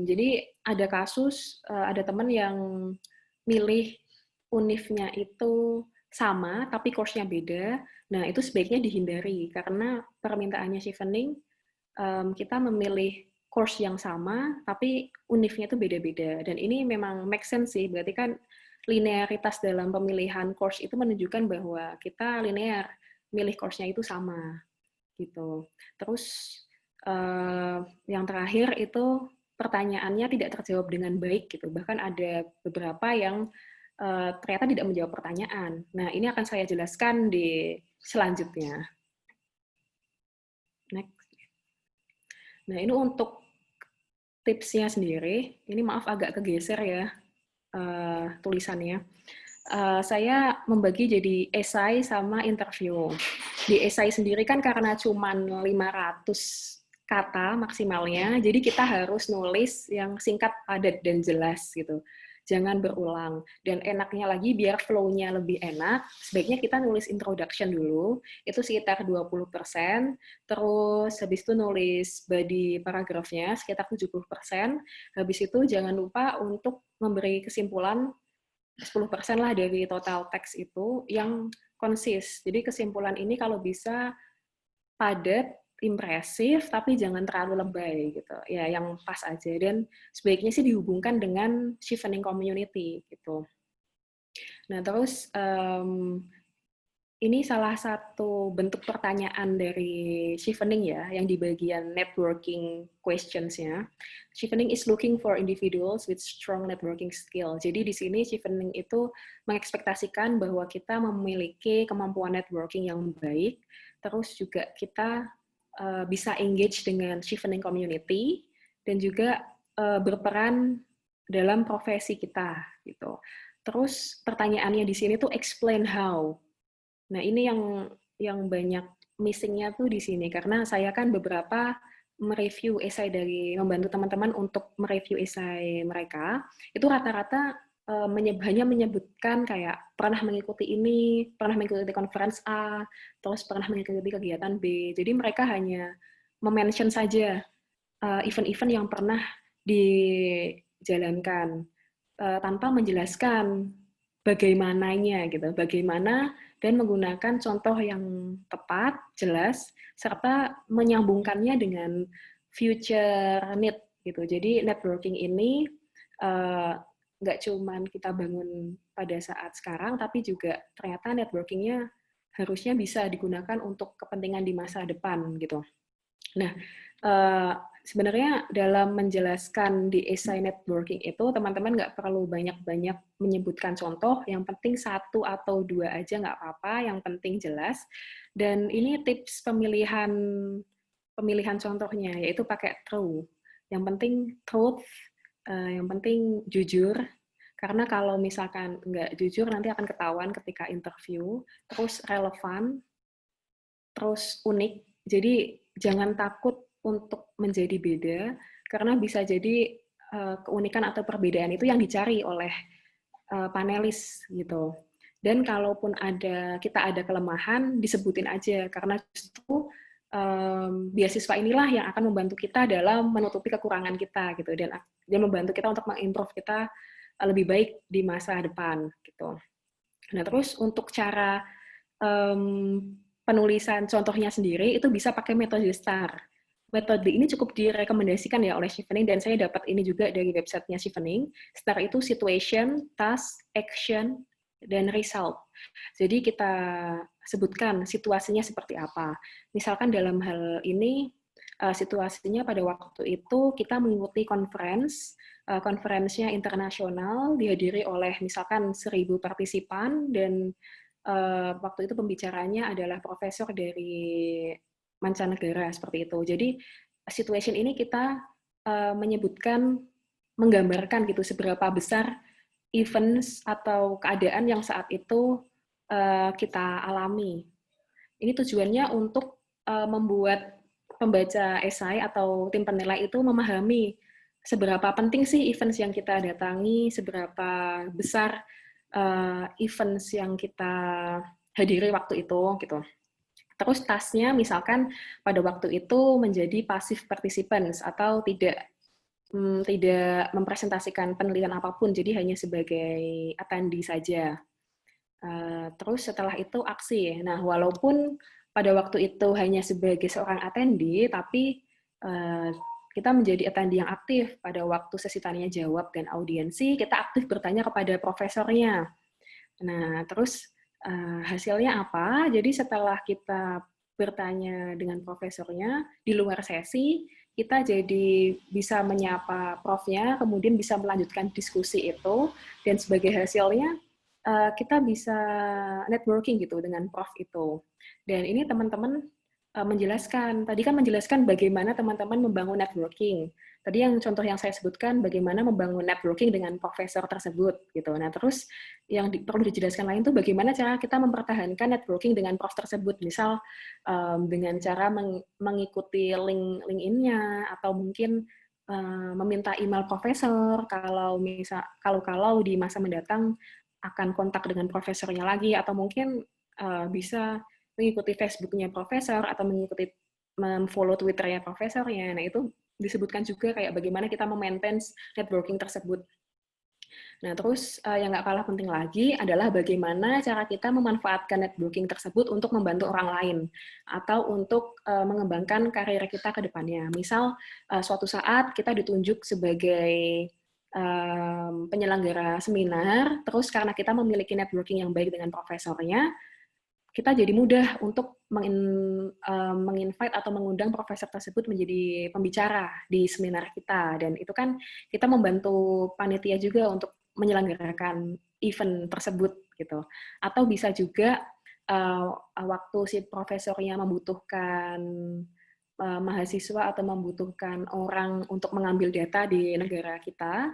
Jadi ada kasus, ada teman yang milih univnya itu sama, tapi course-nya beda. Nah, itu sebaiknya dihindari, karena permintaannya Chevening, kita memilih course yang sama, tapi univnya itu beda-beda. Dan ini memang make sense sih, berarti kan linearitas dalam pemilihan course itu menunjukkan bahwa kita linear, milih course-nya itu sama. Gitu. Terus, yang terakhir itu pertanyaannya tidak terjawab dengan baik, gitu. Bahkan ada beberapa yang ternyata tidak menjawab pertanyaan. Nah, ini akan saya jelaskan di selanjutnya. Next. Nah, ini untuk tipsnya sendiri. Ini maaf agak kegeser ya tulisannya. Saya membagi jadi esai sama interview. Di esai sendiri kan karena cuma 500 kata maksimalnya, jadi kita harus nulis yang singkat, padat, dan jelas gitu. Jangan berulang. Dan enaknya lagi, biar flow-nya lebih enak, sebaiknya kita nulis introduction dulu, itu sekitar 20%, terus habis itu nulis body paragrafnya sekitar 70%, habis itu jangan lupa untuk memberi kesimpulan 10% lah dari total teks itu yang konsis. Jadi kesimpulan ini kalau bisa padat, impresif, tapi jangan terlalu lebay gitu. Ya, yang pas aja. Dan sebaiknya sih dihubungkan dengan Chevening community gitu. Nah, terus ini salah satu bentuk pertanyaan dari Chevening ya, yang di bagian networking questions-nya. Chevening is looking for individuals with strong networking skill. Jadi di sini Chevening itu mengekspektasikan bahwa kita memiliki kemampuan networking yang baik, terus juga kita bisa engage dengan Chevening community, dan juga berperan dalam profesi kita gitu. Terus pertanyaannya di sini tuh explain how. Nah, ini yang banyak missing-nya tuh di sini, karena saya kan beberapa mereview esai dari, membantu teman-teman untuk mereview esai mereka, itu rata-rata hanya menyebutkan kayak pernah mengikuti ini, pernah mengikuti conference A, terus pernah mengikuti kegiatan B. Jadi mereka hanya mention saja event-event yang pernah dijalankan tanpa menjelaskan bagaimananya gitu, bagaimana, dan menggunakan contoh yang tepat, jelas, serta menyambungkannya dengan future need gitu. Jadi networking ini nggak cuman kita bangun pada saat sekarang, tapi juga ternyata networking-nya harusnya bisa digunakan untuk kepentingan di masa depan gitu. Nah, sebenarnya dalam menjelaskan di esai networking itu, teman-teman nggak perlu banyak-banyak menyebutkan contoh, yang penting 1 atau 2 aja nggak apa-apa, yang penting jelas. Dan ini tips pemilihan contohnya, yaitu pakai true. Yang penting truth, yang penting jujur, karena kalau misalkan nggak jujur nanti akan ketahuan ketika interview, terus relevan, terus unik. Jadi jangan takut untuk menjadi beda, karena bisa jadi keunikan atau perbedaan itu yang dicari oleh panelis gitu. Dan kalaupun kita ada kelemahan, disebutin aja, karena justru beasiswa inilah yang akan membantu kita dalam menutupi kekurangan kita gitu, dan membantu kita untuk mengimprove kita lebih baik di masa depan gitu. Nah, terus untuk cara penulisan contohnya sendiri itu bisa pakai metode STAR. Metode ini cukup direkomendasikan ya oleh Chevening, dan saya dapat ini juga dari websitenya Chevening. STAR itu situation, task, action, dan result. Jadi kita sebutkan situasinya seperti apa. Misalkan dalam hal ini, situasinya pada waktu itu kita mengikuti konferensinya internasional, dihadiri oleh misalkan 1.000 partisipan, dan waktu itu pembicaranya adalah profesor dari mancanegara seperti itu. Jadi situation ini kita menggambarkan gitu seberapa besar events atau keadaan yang saat itu kita alami. Ini tujuannya untuk membuat pembaca esai atau tim penilai itu memahami seberapa penting sih events yang kita datangi, seberapa besar events yang kita hadiri waktu itu gitu. Terus tasnya misalkan pada waktu itu menjadi passive participants atau tidak mempresentasikan penelitian apapun, jadi hanya sebagai attendee saja. Terus setelah itu aksi. Nah, walaupun pada waktu itu hanya sebagai seorang attendee, tapi kita menjadi attendee yang aktif pada waktu sesi tanya jawab dan audiensi, kita aktif bertanya kepada profesornya. Nah, terus hasilnya apa? Jadi setelah kita bertanya dengan profesornya di luar sesi, kita jadi bisa menyapa profnya, kemudian bisa melanjutkan diskusi itu, dan sebagai hasilnya kita bisa networking gitu dengan prof itu. Dan ini teman-teman tadi kan menjelaskan bagaimana teman-teman membangun networking. Tadi yang contoh yang saya sebutkan bagaimana membangun networking dengan profesor tersebut gitu. Nah, terus yang perlu dijelaskan lain tuh bagaimana cara kita mempertahankan networking dengan prof tersebut. Misal dengan cara mengikuti LinkedIn-nya, atau mungkin meminta email profesor kalau di masa mendatang akan kontak dengan profesornya lagi, atau mungkin bisa mengikuti Facebook-nya profesor atau follow Twitter-nya profesornya. Nah, itu disebutkan juga kayak bagaimana kita memaintain networking tersebut. Nah, terus yang nggak kalah penting lagi adalah bagaimana cara kita memanfaatkan networking tersebut untuk membantu orang lain atau untuk mengembangkan karir kita ke depannya. Misal, suatu saat kita ditunjuk sebagai penyelenggara seminar, terus karena kita memiliki networking yang baik dengan profesornya, kita jadi mudah untuk menginvite atau mengundang profesor tersebut menjadi pembicara di seminar kita. Dan itu kan kita membantu panitia juga untuk menyelenggarakan event tersebut gitu. Atau bisa juga waktu si profesornya membutuhkan mahasiswa atau membutuhkan orang untuk mengambil data di negara kita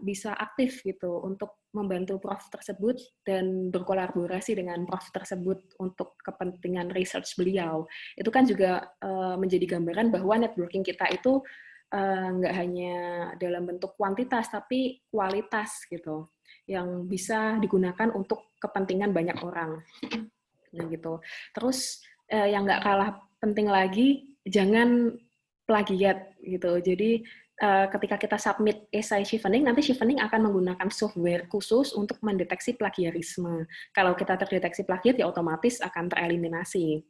bisa aktif gitu untuk membantu prof tersebut dan berkolaborasi dengan prof tersebut untuk kepentingan research beliau. Itu kan juga menjadi gambaran bahwa networking kita itu nggak hanya dalam bentuk kuantitas, tapi kualitas gitu, yang bisa digunakan untuk kepentingan banyak orang. Nah, gitu. Terus yang nggak kalah penting lagi, jangan plagiat gitu. Jadi ketika kita submit esai Chevening, nanti Chevening akan menggunakan software khusus untuk mendeteksi plagiarisme. Kalau kita terdeteksi plagiat, ya otomatis akan tereliminasi.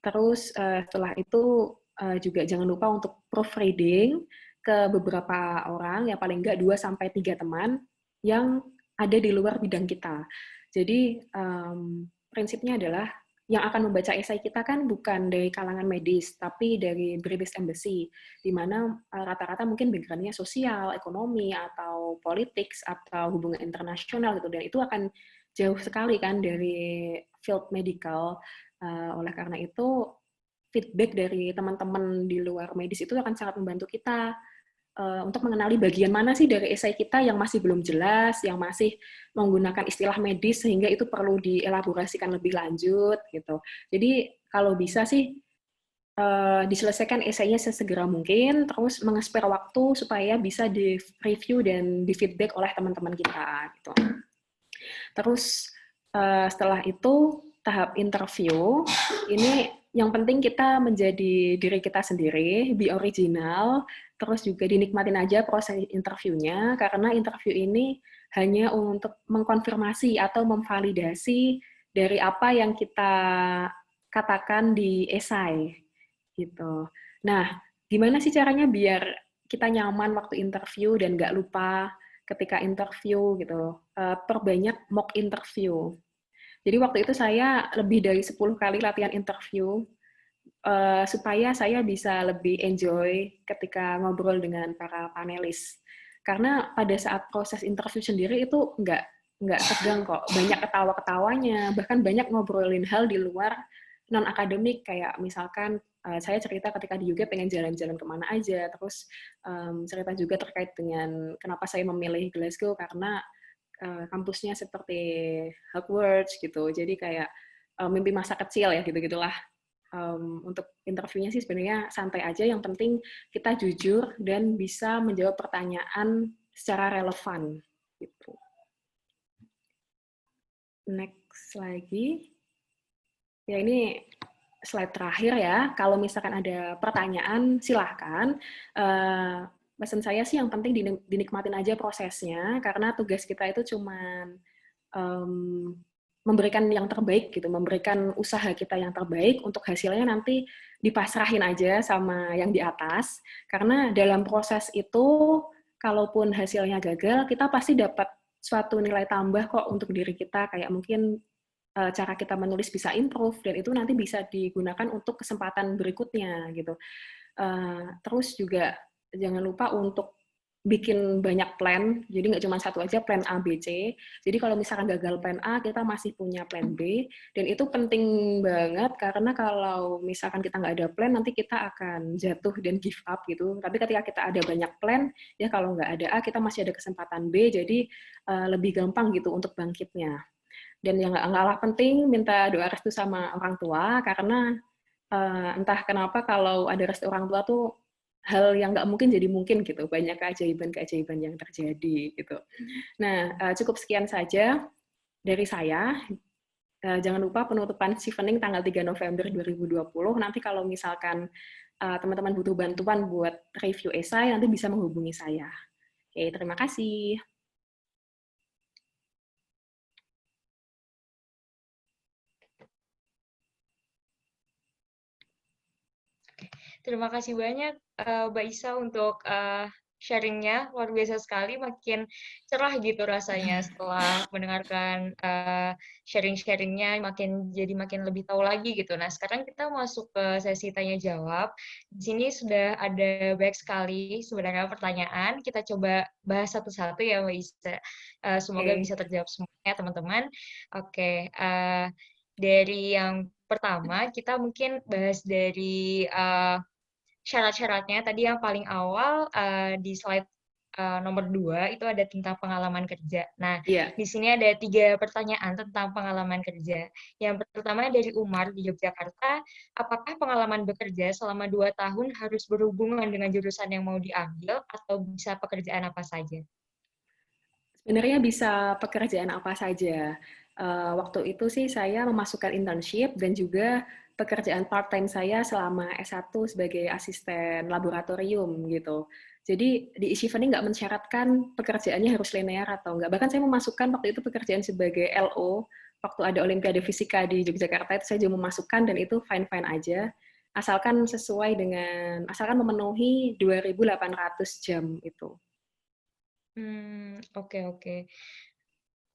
Terus setelah itu juga jangan lupa untuk proofreading ke beberapa orang, ya paling nggak 2-3 teman, yang ada di luar bidang kita. Jadi prinsipnya adalah yang akan membaca esai kita kan bukan dari kalangan medis, tapi dari British Embassy, di mana rata-rata mungkin background-nya sosial, ekonomi, atau politics, atau hubungan internasional gitu, dan itu akan jauh sekali kan dari field medical. Oleh karena itu, feedback dari teman-teman di luar medis itu akan sangat membantu kita untuk mengenali bagian mana sih dari esai kita yang masih belum jelas, yang masih menggunakan istilah medis sehingga itu perlu dielaborasikan lebih lanjut gitu. Jadi kalau bisa sih diselesaikan esainya sesegera mungkin, terus mengespare waktu supaya bisa di-review dan di-feedback oleh teman-teman kita gitu. Terus setelah itu tahap interview, ini yang penting kita menjadi diri kita sendiri, be original, terus juga dinikmatin aja proses interviewnya, karena interview ini hanya untuk mengkonfirmasi atau memvalidasi dari apa yang kita katakan di esai, gitu. Nah, gimana sih caranya biar kita nyaman waktu interview dan nggak lupa ketika interview, gitu. Perbanyak mock interview. Jadi waktu itu saya lebih dari 10 kali latihan interview, supaya saya bisa lebih enjoy ketika ngobrol dengan para panelis. Karena pada saat proses interview sendiri itu nggak tegang kok, banyak ketawa-ketawanya, bahkan banyak ngobrolin hal di luar non-akademik, kayak misalkan saya cerita ketika di UK pengen jalan-jalan kemana aja, terus cerita juga terkait dengan kenapa saya memilih Glasgow, karena kampusnya seperti Hogwarts gitu, jadi kayak mimpi masa kecil ya gitu-gitulah. Untuk interviewnya sih sebenarnya santai aja, yang penting kita jujur dan bisa menjawab pertanyaan secara relevan gitu. Next lagi. Ya ini slide terakhir ya. Kalau misalkan ada pertanyaan silahkan. Pesan saya sih yang penting dinikmatin aja prosesnya, karena tugas kita itu cuman memberikan yang terbaik gitu, memberikan usaha kita yang terbaik, untuk hasilnya nanti dipasrahin aja sama yang di atas, karena dalam proses itu kalaupun hasilnya gagal, kita pasti dapat suatu nilai tambah kok untuk diri kita, kayak mungkin cara kita menulis bisa improve, dan itu nanti bisa digunakan untuk kesempatan berikutnya gitu. Terus juga jangan lupa untuk bikin banyak plan, jadi nggak cuma satu aja, plan A, B, C. Jadi kalau misalkan gagal plan A, kita masih punya plan B, dan itu penting banget, karena kalau misalkan kita nggak ada plan, nanti kita akan jatuh dan give up gitu. Tapi ketika kita ada banyak plan, ya kalau nggak ada A, kita masih ada kesempatan B, jadi lebih gampang gitu untuk bangkitnya. Dan yang nggak kalah penting, minta doa restu sama orang tua, karena entah kenapa kalau ada restu orang tua tuh hal yang nggak mungkin jadi mungkin gitu, banyak keajaiban-keajaiban yang terjadi gitu. Nah, cukup sekian saja dari saya. Jangan lupa penutupan Chevening tanggal 3 November 2020. Nanti kalau misalkan teman-teman butuh bantuan buat review esai, nanti bisa menghubungi saya. Oke, terima kasih. Terima kasih banyak Mbak Isa untuk sharing-nya, luar biasa sekali, makin cerah gitu rasanya setelah mendengarkan sharing-sharing-nya, jadi makin lebih tahu lagi gitu. Nah, sekarang kita masuk ke sesi tanya jawab. Di sini sudah ada banyak sekali sebenarnya pertanyaan. Kita coba bahas satu-satu ya Mbak Isa. Semoga bisa terjawab semuanya teman-teman. Oke, dari yang pertama kita mungkin bahas dari syarat-syaratnya. Tadi yang paling awal di slide nomor 2 itu ada tentang pengalaman kerja. Nah, di sini ada 3 pertanyaan tentang pengalaman kerja. Yang pertama dari Umar di Yogyakarta, apakah pengalaman bekerja selama 2 tahun harus berhubungan dengan jurusan yang mau diambil atau bisa pekerjaan apa saja? Sebenarnya bisa pekerjaan apa saja. Waktu itu sih saya memasukkan internship dan juga pekerjaan part-time saya selama S1 sebagai asisten laboratorium gitu. Jadi di Chevening nggak mensyaratkan pekerjaannya harus linear atau enggak. Bahkan saya memasukkan waktu itu pekerjaan sebagai LO, waktu ada Olimpiade Fisika di Yogyakarta itu saya juga memasukkan, dan itu fine-fine aja. Asalkan sesuai dengan, asalkan memenuhi 2.800 jam itu. Oke, oke.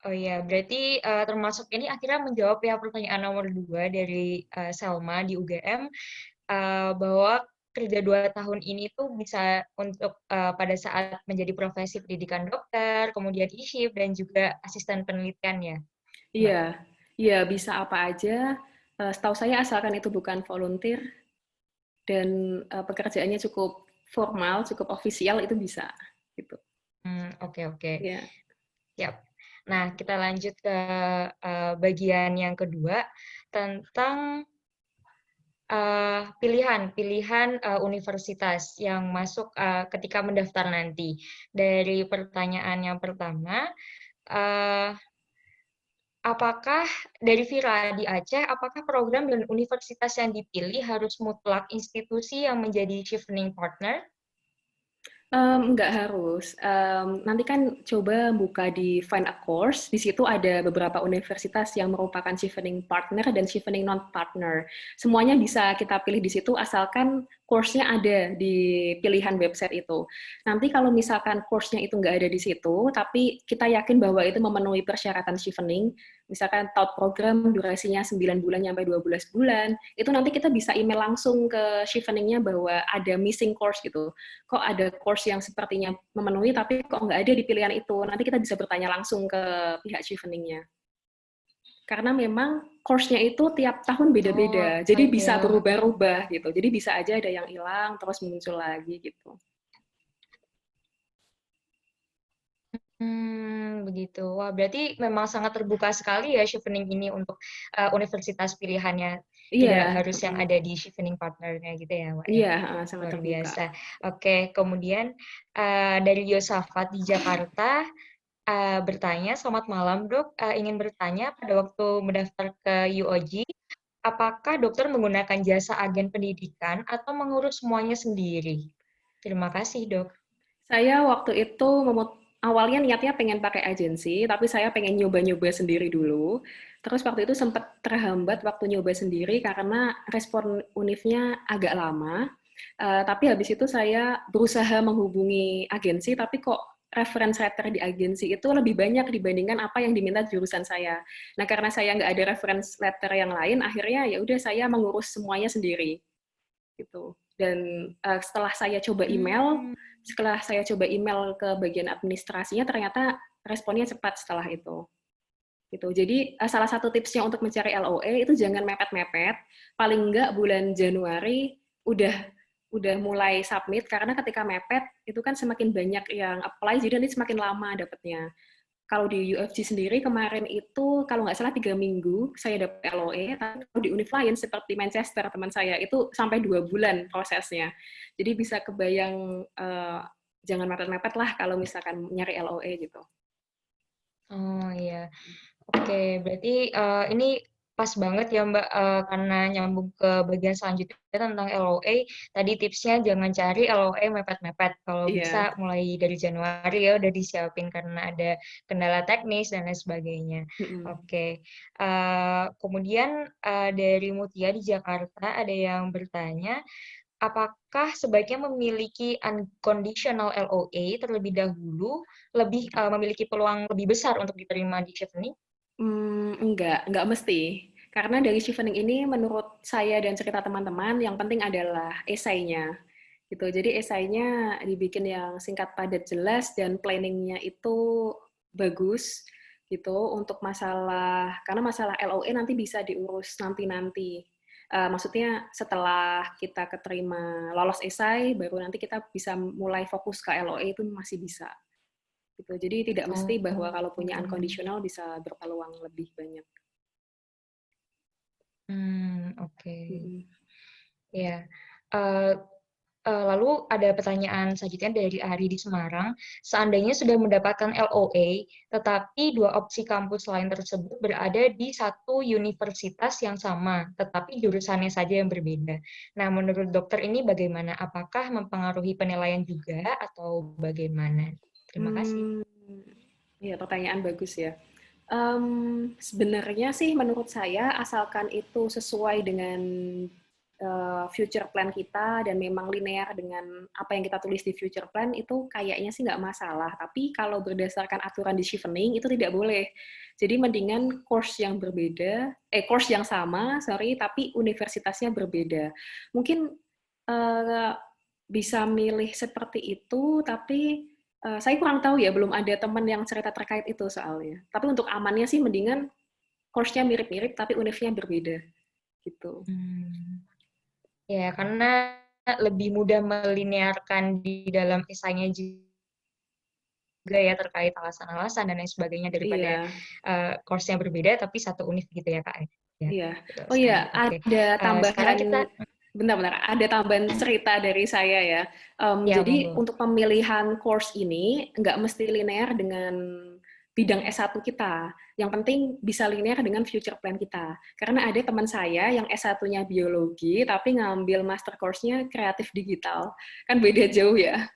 Oh iya, berarti termasuk ini akhirnya menjawab ya pertanyaan nomor 2 dari Selma di UGM, bahwa kerja 2 tahun ini tuh bisa untuk pada saat menjadi profesi pendidikan dokter, kemudian e-shift, dan juga asisten penelitian ya, Mbak? Iya, iya bisa apa aja. Setahu saya asalkan itu bukan volunteer dan pekerjaannya cukup formal, cukup ofisial itu bisa gitu. Oke, oke. Ya. Siap. Nah, kita lanjut ke bagian yang kedua tentang pilihan universitas yang masuk ketika mendaftar nanti. Dari pertanyaan yang pertama, eee, apakah dari Vira di Aceh, apakah program dan universitas yang dipilih harus mutlak institusi yang menjadi chevening partner? Nggak harus. Nanti kan coba buka di Find a Course, di situ ada beberapa universitas yang merupakan chevening partner dan chevening non-partner. Semuanya bisa kita pilih di situ, asalkan course-nya ada di pilihan website itu. Nanti kalau misalkan course-nya itu nggak ada di situ, tapi kita yakin bahwa itu memenuhi persyaratan chevening, misalkan TAUT program durasinya 9 bulan sampai 12 bulan, itu nanti kita bisa email langsung ke chevening-nya bahwa ada missing course gitu. Kok ada course yang sepertinya memenuhi tapi kok nggak ada di pilihan itu. Nanti kita bisa bertanya langsung ke pihak chevening-nya. Karena memang course-nya itu tiap tahun Oh, beda-beda. Jadi bisa ya. berubah-ubah gitu. Jadi bisa aja ada yang hilang terus muncul lagi gitu. Begitu. Wah, berarti memang sangat terbuka sekali ya chevening ini untuk universitas pilihannya. Tidak Iya, harus yang ada di chevening partner-nya gitu ya, Mbak, ya? iya, sangat Luar terbuka. biasa. Oke, kemudian dari Yosafat di Jakarta bertanya, "Selamat malam, Dok. Ingin bertanya, pada waktu mendaftar ke UOG, apakah dokter menggunakan jasa agen pendidikan atau mengurus semuanya sendiri? Terima kasih, Dok." Saya waktu itu awalnya niatnya pengen pakai agensi, tapi saya pengen nyoba-nyoba sendiri dulu. Terus waktu itu sempat terhambat waktu nyoba sendiri karena respon univnya agak lama. Tapi habis itu saya berusaha menghubungi agensi, tapi kok reference letter di agensi itu lebih banyak dibandingkan apa yang diminta jurusan saya. Nah, karena saya nggak ada reference letter yang lain, akhirnya ya udah saya mengurus semuanya sendiri gitu. Dan Mmm. setelah saya coba email ke bagian administrasinya, ternyata responnya cepat setelah itu. Gitu. Jadi salah satu tipsnya untuk mencari LOE itu jangan mepet-mepet. Paling enggak bulan Januari udah mulai submit karena ketika mepet itu kan semakin banyak yang apply jadi nanti semakin lama dapatnya. Kalau di UFG sendiri kemarin itu kalau nggak salah 3 minggu saya dapat LOE, tapi kalau di univ lain seperti Manchester teman saya itu sampai 2 bulan prosesnya. Jadi bisa kebayang jangan mepet-mepet lah kalau misalkan nyari LOE gitu. Oh, iya. Oke, berarti ini pas banget ya Mbak, karena nyambung ke bagian selanjutnya tentang LOA. Tadi tipsnya jangan cari LOA mepet-mepet. Kalau Iya. bisa mulai dari Januari ya udah disiapin karena ada kendala teknis dan lain sebagainya. Oke, kemudian dari Mutia di Jakarta ada yang bertanya, apakah sebaiknya memiliki unconditional LOA terlebih dahulu memiliki peluang lebih besar untuk diterima di Chevening? Enggak mesti. Karena dari chevening ini menurut saya dan cerita teman-teman yang penting adalah esainya. Gitu. Jadi esainya dibikin yang singkat, padat, jelas dan planningnya itu bagus gitu untuk masalah karena masalah LOE nanti bisa diurus nanti-nanti. Maksudnya setelah kita keterima lolos esai baru nanti kita bisa mulai fokus ke LOE itu masih bisa. Gitu. Jadi tidak mesti bahwa Oh. kalau punya unconditional bisa berpeluang lebih banyak. Oke. Mm-mm. Ya. Eee lalu ada pertanyaan selanjutnya dari Ari di Semarang. Seandainya sudah mendapatkan LOA, tetapi dua opsi kampus lain tersebut berada di satu universitas yang sama, tetapi jurusannya saja yang berbeda. Nah, menurut dokter ini bagaimana? Apakah mempengaruhi penilaian juga atau bagaimana? Terima kasih. Hmm, ya pertanyaan bagus ya. Sebenarnya sih menurut saya asalkan itu sesuai dengan future plan kita dan memang linear dengan apa yang kita tulis di future plan, itu kayaknya sih nggak masalah. Tapi kalau berdasarkan aturan di Chevening itu tidak boleh. Jadi mendingan course yang berbeda, course yang sama, sorry, tapi universitasnya berbeda. Mungkin bisa milih seperti itu, tapi saya kurang tahu ya, belum ada teman yang cerita terkait itu soalnya. Tapi untuk amannya sih mendingan course-nya mirip-mirip tapi univnya berbeda gitu. Ya, karena lebih mudah melinearkan di dalam esainya juga ya terkait alasan-alasan dan lain sebagainya daripada course-nya berbeda tapi satu univ gitu ya Kak. Ya, Iya. betul Oh iya, sekali. Oke. ada tambahan. Sekarang kita Benar-benar ada tambahan cerita dari saya ya. ya, Jadi monggo. untuk pemilihan course ini nggak mesti linear dengan bidang S1 kita. Yang penting bisa linear dengan future plan kita. Karena ada teman saya yang S1-nya biologi, tapi ngambil master course-nya kreatif digital. Kan beda jauh ya.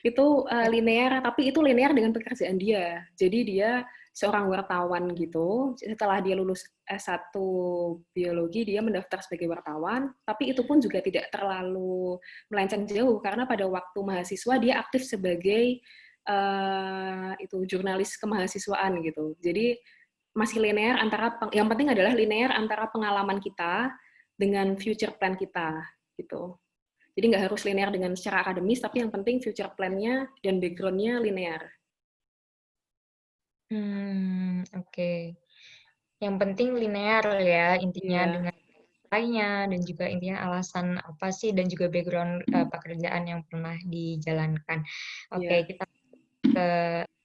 Itu linear, tapi itu linear dengan pekerjaan dia. Jadi dia seorang wartawan gitu. Setelah dia lulus S1 biologi, dia mendaftar sebagai wartawan, tapi itu pun juga tidak terlalu melenceng jauh, karena pada waktu mahasiswa dia aktif sebagai itu jurnalis kemahasiswaan gitu. Jadi masih linear antara, yang penting adalah linear antara pengalaman kita dengan future plan kita gitu. Jadi nggak harus linear dengan secara akademis, tapi yang penting future plan-nya dan background-nya linear. Oke. Yang penting linear ya intinya dengan nilainya dan juga intinya alasan apa sih dan juga background pekerjaan yang pernah dijalankan. Oke, kita ke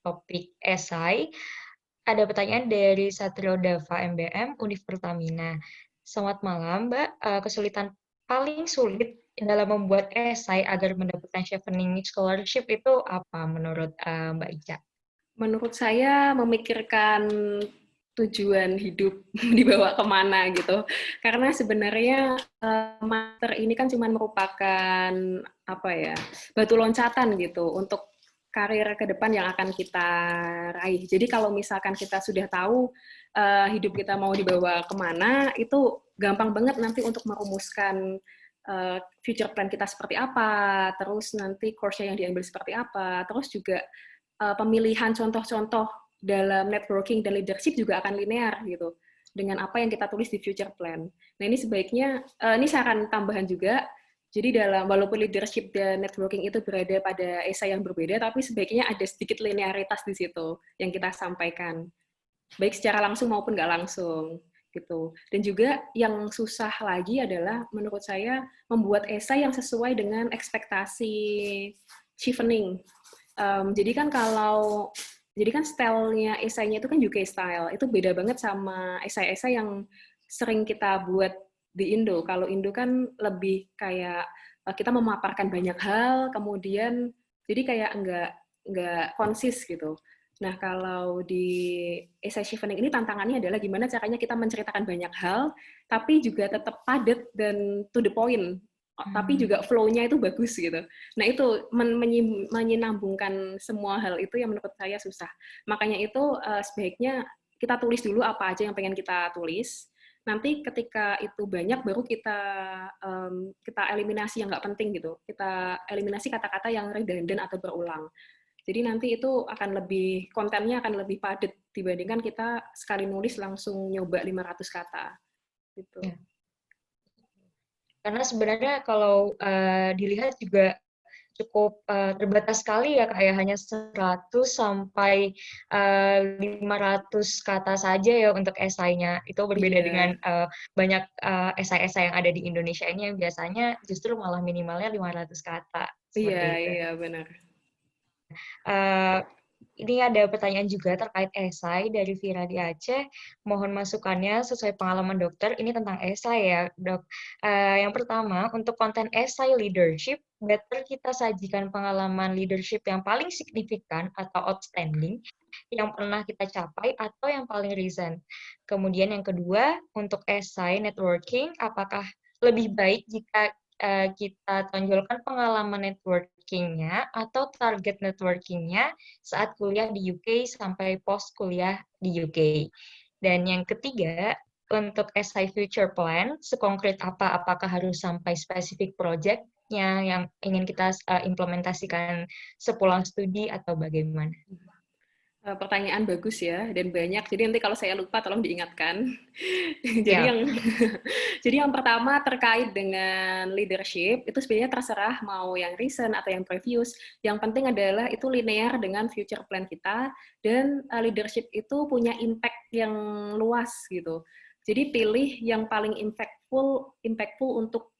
topik esai. Ada pertanyaan dari Satrio Dava MBM, Univ Pertamina. Selamat malam, Mbak. Kesulitan paling sulit dalam membuat esai agar mendapatkan Chevening Scholarship itu apa menurut Mbak Ica? Menurut saya memikirkan tujuan hidup dibawa kemana gitu. Karena sebenarnya master ini kan cuma merupakan apa ya, batu loncatan gitu untuk karir ke depan yang akan kita raih. Jadi kalau misalkan kita sudah tahu hidup kita mau dibawa kemana, itu gampang banget nanti untuk merumuskan future plan kita seperti apa, terus nanti course-nya yang diambil seperti apa, terus juga pemilihan contoh-contoh dalam networking dan leadership juga akan linear gitu dengan apa yang kita tulis di future plan. Nah ini sebaiknya, ini saran tambahan juga, jadi walaupun leadership dan networking itu berada pada esai yang berbeda, tapi sebaiknya ada sedikit linearitas di situ yang kita sampaikan, baik secara langsung maupun nggak langsung gitu. Dan juga yang susah lagi adalah menurut saya membuat esai yang sesuai dengan ekspektasi Chevening. Jadi kan stylenya esainya itu kan UK style, itu beda banget sama esai-esai yang sering kita buat di Indo. Kalau Indo kan lebih kayak kita memaparkan banyak hal, kemudian jadi kayak nggak konsis gitu. Nah kalau di esai Chevening ini tantangannya adalah gimana caranya kita menceritakan banyak hal, tapi juga tetap padat dan to the point. Tapi juga flow-nya itu bagus gitu. Nah itu menyambungkan semua hal itu yang menurut saya susah. Makanya itu sebaiknya kita tulis dulu apa aja yang pengen kita tulis. Nanti ketika itu banyak baru kita eliminasi yang nggak penting gitu. Kita eliminasi kata-kata yang redundant atau berulang. Jadi nanti itu akan kontennya akan lebih padat dibandingkan kita sekali nulis langsung nyoba 500 kata gitu. Ya. Karena sebenarnya kalau dilihat juga cukup terbatas sekali ya kayak hanya 100 sampai 500 kata saja ya untuk esainya. Itu berbeda dengan banyak esai-esai yang ada di Indonesia ini yang biasanya justru malah minimalnya 500 kata. Iya, benar. Ini ada pertanyaan juga terkait esai dari Vira di Aceh. Mohon masukannya sesuai pengalaman dokter. Ini tentang esai ya, Dok. Yang pertama, untuk konten esai leadership, better kita sajikan pengalaman leadership yang paling signifikan atau outstanding yang pernah kita capai atau yang paling recent. Kemudian yang kedua, untuk esai networking, apakah lebih baik jika kita tonjolkan pengalaman networking-nya atau target networking-nya saat kuliah di UK sampai post kuliah di UK. Dan yang ketiga, untuk SI Future Plan, sekonkret apa? Apakah harus sampai spesifik project-nya yang ingin kita implementasikan sepulang studi atau bagaimana? Pertanyaan bagus ya, dan banyak. Jadi nanti kalau saya lupa, tolong diingatkan. Jadi Ya. yang jadi yang pertama terkait dengan leadership, itu sebenarnya terserah mau yang recent atau yang previous. Yang penting adalah itu linear dengan future plan kita, dan leadership itu punya impact yang luas gitu. Jadi pilih yang paling impactful untuk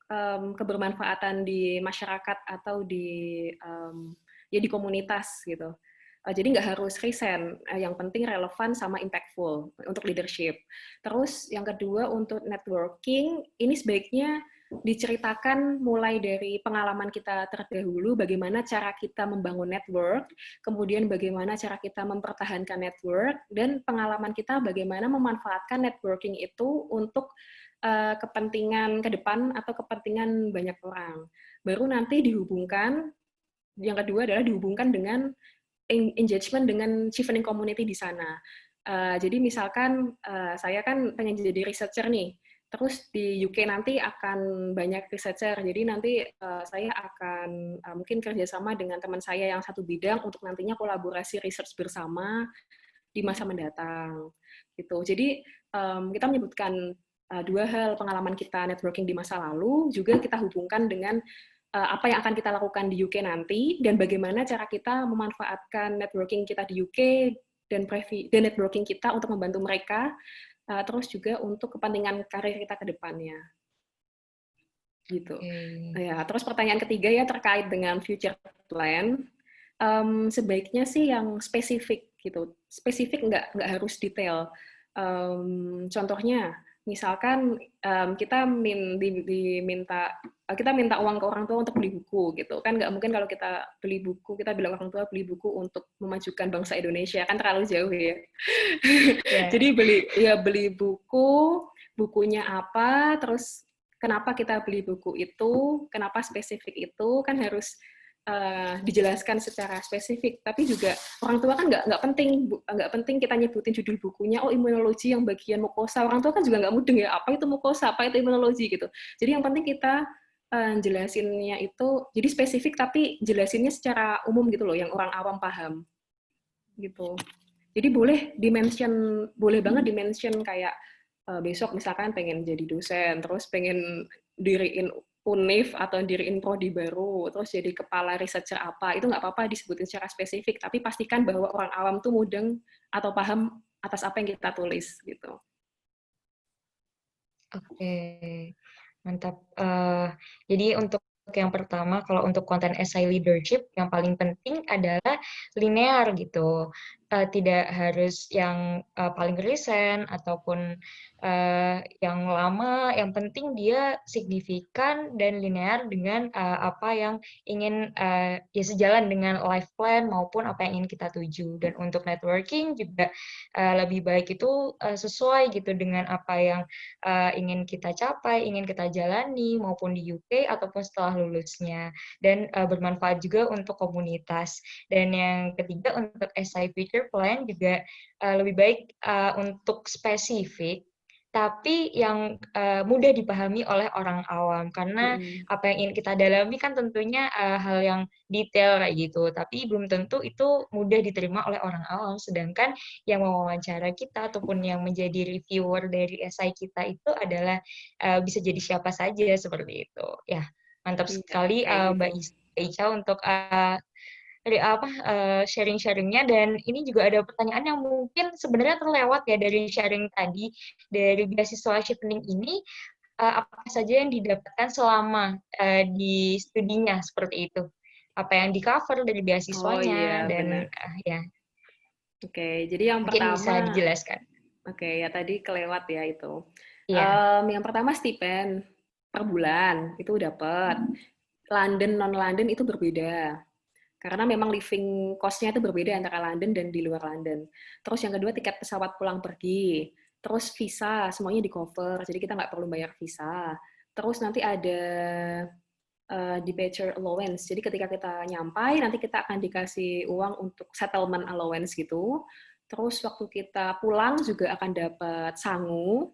kebermanfaatan di masyarakat atau di ya di komunitas gitu. Jadi nggak harus recent, yang penting relevan sama impactful untuk leadership. Terus yang kedua untuk networking, ini sebaiknya diceritakan mulai dari pengalaman kita terdahulu, bagaimana cara kita membangun network, kemudian bagaimana cara kita mempertahankan network, dan pengalaman kita bagaimana memanfaatkan networking itu untuk kepentingan ke depan atau kepentingan banyak orang. Baru nanti dihubungkan, yang kedua adalah dihubungkan dengan engagement dengan chevening community di sana. Jadi misalkan saya kan pengen jadi researcher nih, terus di UK nanti akan banyak researcher, jadi nanti saya akan mungkin kerjasama dengan teman saya yang satu bidang untuk nantinya kolaborasi research bersama di masa mendatang. Gitu. Jadi kita menyebutkan dua hal, pengalaman kita networking di masa lalu, juga kita hubungkan dengan apa yang akan kita lakukan di UK nanti, dan bagaimana cara kita memanfaatkan networking kita di UK dan networking kita untuk membantu mereka, terus juga untuk kepentingan karir kita ke depannya. Gitu. Ya, terus pertanyaan ketiga ya terkait dengan future plan, sebaiknya sih yang spesifik gitu. Spesifik nggak harus detail. Contohnya, misalkan kita minta uang ke orang tua untuk beli buku gitu kan, nggak mungkin kalau kita beli buku kita bilang orang tua beli buku untuk memajukan bangsa Indonesia, kan terlalu jauh ya. Jadi beli bukunya apa, terus kenapa kita beli buku itu, kenapa spesifik itu, kan harus dijelaskan secara spesifik. Tapi juga orang tua kan nggak penting kita nyebutin judul bukunya, oh imunologi yang bagian mukosa. Orang tua kan juga nggak mudeng ya, apa itu mukosa, apa itu imunologi gitu. Jadi yang penting kita jelasinnya itu jadi spesifik tapi jelasinnya secara umum gitu loh, yang orang awam paham gitu. Jadi boleh banget dimention kayak besok misalkan pengen jadi dosen, terus pengen diriin UNIF atau diriin prodi baru, terus jadi kepala researcher apa, itu nggak apa-apa disebutin secara spesifik, tapi pastikan bahwa orang awam tuh mudeng atau paham atas apa yang kita tulis gitu. Oke, mantap. Jadi untuk yang pertama, kalau untuk konten essay leadership, yang paling penting adalah linear gitu. Tidak harus yang paling recent ataupun yang lama, yang penting dia signifikan dan linear dengan apa yang ingin ya sejalan dengan life plan maupun apa yang ingin kita tuju. Dan untuk networking juga lebih baik itu sesuai gitu dengan apa yang ingin kita capai, ingin kita jalani maupun di UK ataupun setelah lulusnya, dan bermanfaat juga untuk komunitas. Dan yang ketiga untuk SI Future Plan juga lebih baik untuk spesifik tapi yang mudah dipahami oleh orang awam, karena apa yang ingin kita dalami kan tentunya hal yang detail kayak gitu, tapi belum tentu itu mudah diterima oleh orang awam, sedangkan yang mewawancara kita ataupun yang menjadi reviewer dari esai kita itu adalah bisa jadi siapa saja seperti itu. Ya, mantap sekali Mbak Ica untuk sharing-sharingnya, dan ini juga ada pertanyaan yang mungkin sebenarnya terlewat ya dari sharing tadi. Dari beasiswa chevening ini apa saja yang didapatkan selama di studinya seperti itu, apa yang di cover dari beasiswanya dan ya. Oke, jadi yang mungkin pertama bisa dijelaskan. Oke, ya tadi kelewat ya itu. Iya. Yang pertama stipend per bulan itu dapat. London non London itu berbeda. Karena memang living cost-nya itu berbeda antara London dan di luar London. Terus yang kedua tiket pesawat pulang pergi. Terus visa, semuanya di-cover. Jadi kita nggak perlu bayar visa. Terus nanti ada departure allowance. Jadi ketika kita nyampai, nanti kita akan dikasih uang untuk settlement allowance gitu. Terus waktu kita pulang juga akan dapat sangu.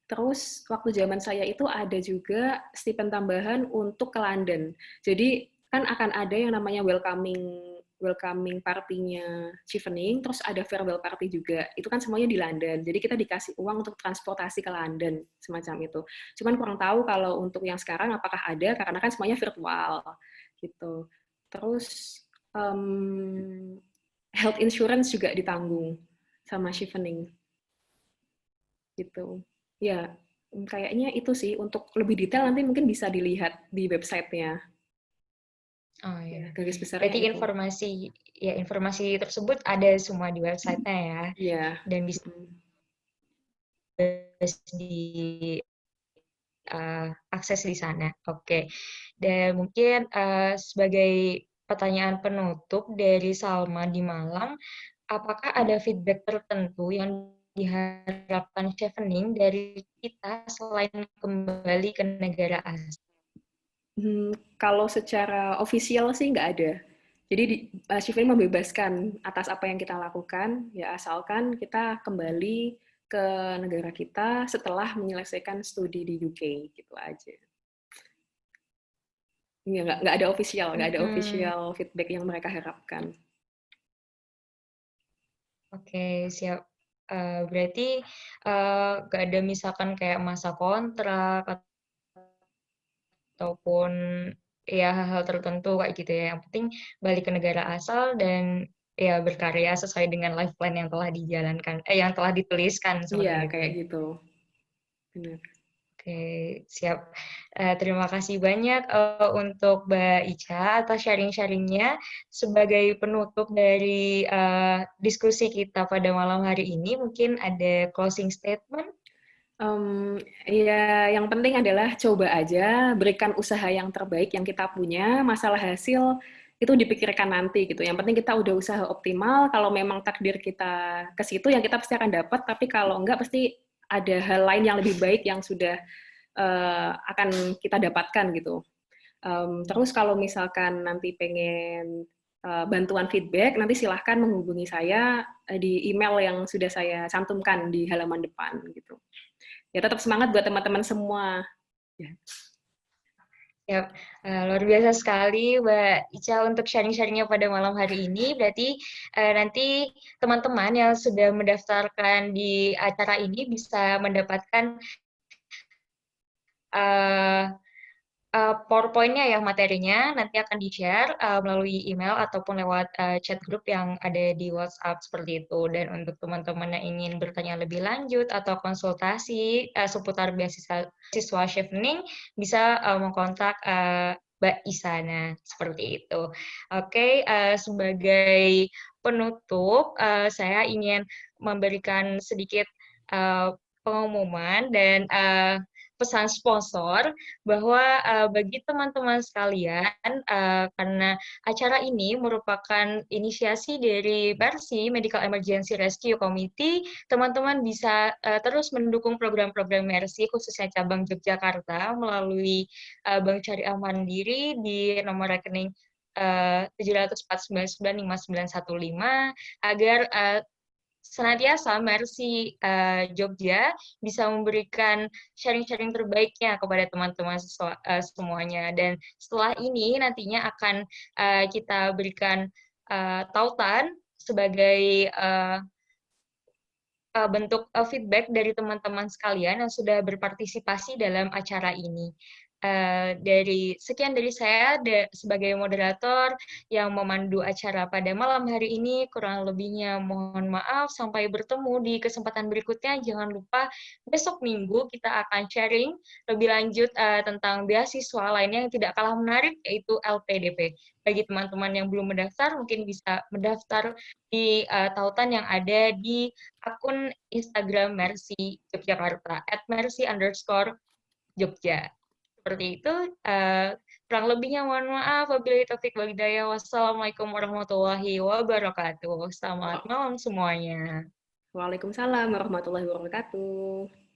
Terus waktu zaman saya itu ada juga stipend tambahan untuk ke London. Jadi kan akan ada yang namanya welcoming party-nya Chevening, terus ada farewell party juga. Itu kan semuanya di London. Jadi kita dikasih uang untuk transportasi ke London, semacam itu. Cuman kurang tahu kalau untuk yang sekarang apakah ada, karena kan semuanya virtual gitu. Terus health insurance juga ditanggung sama Chevening gitu. Ya, kayaknya itu sih. Untuk lebih detail nanti mungkin bisa dilihat di website-nya. Oh ya. Garis besarnya Berarti itu. informasi tersebut ada semua di website-nya ya. Iya. Dan bisa di akses di sana. Oke. Dan mungkin sebagai pertanyaan penutup dari Salma di Malang, apakah ada feedback tertentu yang diharapkan Chevening dari kita selain kembali ke negara asal? Kalau secara ofisial sih nggak ada. Jadi Chevening membebaskan atas apa yang kita lakukan, ya asalkan kita kembali ke negara kita setelah menyelesaikan studi di UK, gitu aja. Ya, nggak ada official feedback yang mereka harapkan. Oke, siap. Berarti nggak ada misalkan kayak masa kontrak ataupun ya hal-hal tertentu kayak gitu ya. Yang penting balik ke negara asal dan ya berkarya sesuai dengan life plan yang telah dijalankan, yang telah dituliskan Iya, seperti itu. kayak gitu. Benar. Oke, siap. Terima kasih banyak untuk Mbak Ica atas sharing-sharingnya. Sebagai penutup dari diskusi kita pada malam hari ini, mungkin ada closing statement? Ya, yang penting adalah coba aja, berikan usaha yang terbaik yang kita punya, masalah hasil itu dipikirkan nanti gitu. Yang penting kita udah usaha optimal, kalau memang takdir kita ke situ, yang kita pasti akan dapat, tapi kalau enggak pasti ada hal lain yang lebih baik yang sudah akan kita dapatkan gitu. Terus kalau misalkan nanti pengen bantuan feedback, nanti silahkan menghubungi saya di email yang sudah saya cantumkan di halaman depan gitu. Ya tetap semangat buat teman-teman semua. Ya. Ya, luar biasa sekali Mbak Ica untuk sharing-sharingnya pada malam hari ini. Berarti nanti teman-teman yang sudah mendaftarkan di acara ini bisa mendapatkan PowerPoint-nya ya, materinya nanti akan di-share melalui email ataupun lewat chat grup yang ada di WhatsApp seperti itu. Dan untuk teman-teman yang ingin bertanya lebih lanjut atau konsultasi seputar beasiswa Chevening, bisa mengkontak Mbak Isana seperti itu. Oke, sebagai penutup, saya ingin memberikan sedikit pengumuman dan pesan sponsor bahwa bagi teman-teman sekalian, karena acara ini merupakan inisiasi dari Mercy Medical Emergency Rescue Committee, teman-teman bisa terus mendukung program-program Mercy khususnya cabang Yogyakarta melalui Bank Syariah Mandiri di nomor rekening 7499515 agar senantiasa Mercy Jogja bisa memberikan sharing-sharing terbaiknya kepada teman-teman semuanya. Dan setelah ini nantinya akan kita berikan tautan sebagai bentuk feedback dari teman-teman sekalian yang sudah berpartisipasi dalam acara ini. Sekian dari saya sebagai moderator yang memandu acara pada malam hari ini. Kurang lebihnya mohon maaf. Sampai bertemu di kesempatan berikutnya. Jangan lupa besok Minggu kita akan sharing lebih lanjut tentang beasiswa lainnya yang tidak kalah menarik, yaitu LPDP. Bagi teman-teman yang belum mendaftar, mungkin bisa mendaftar di tautan yang ada di akun Instagram Mercy Yogyakarta @mercy_Jogja. Seperti itu, kurang lebihnya mohon maaf. Wabillahi taufiq wal hidayah. Wassalamualaikum warahmatullahi wabarakatuh. Selamat malam semuanya. Waalaikumsalam warahmatullahi wabarakatuh.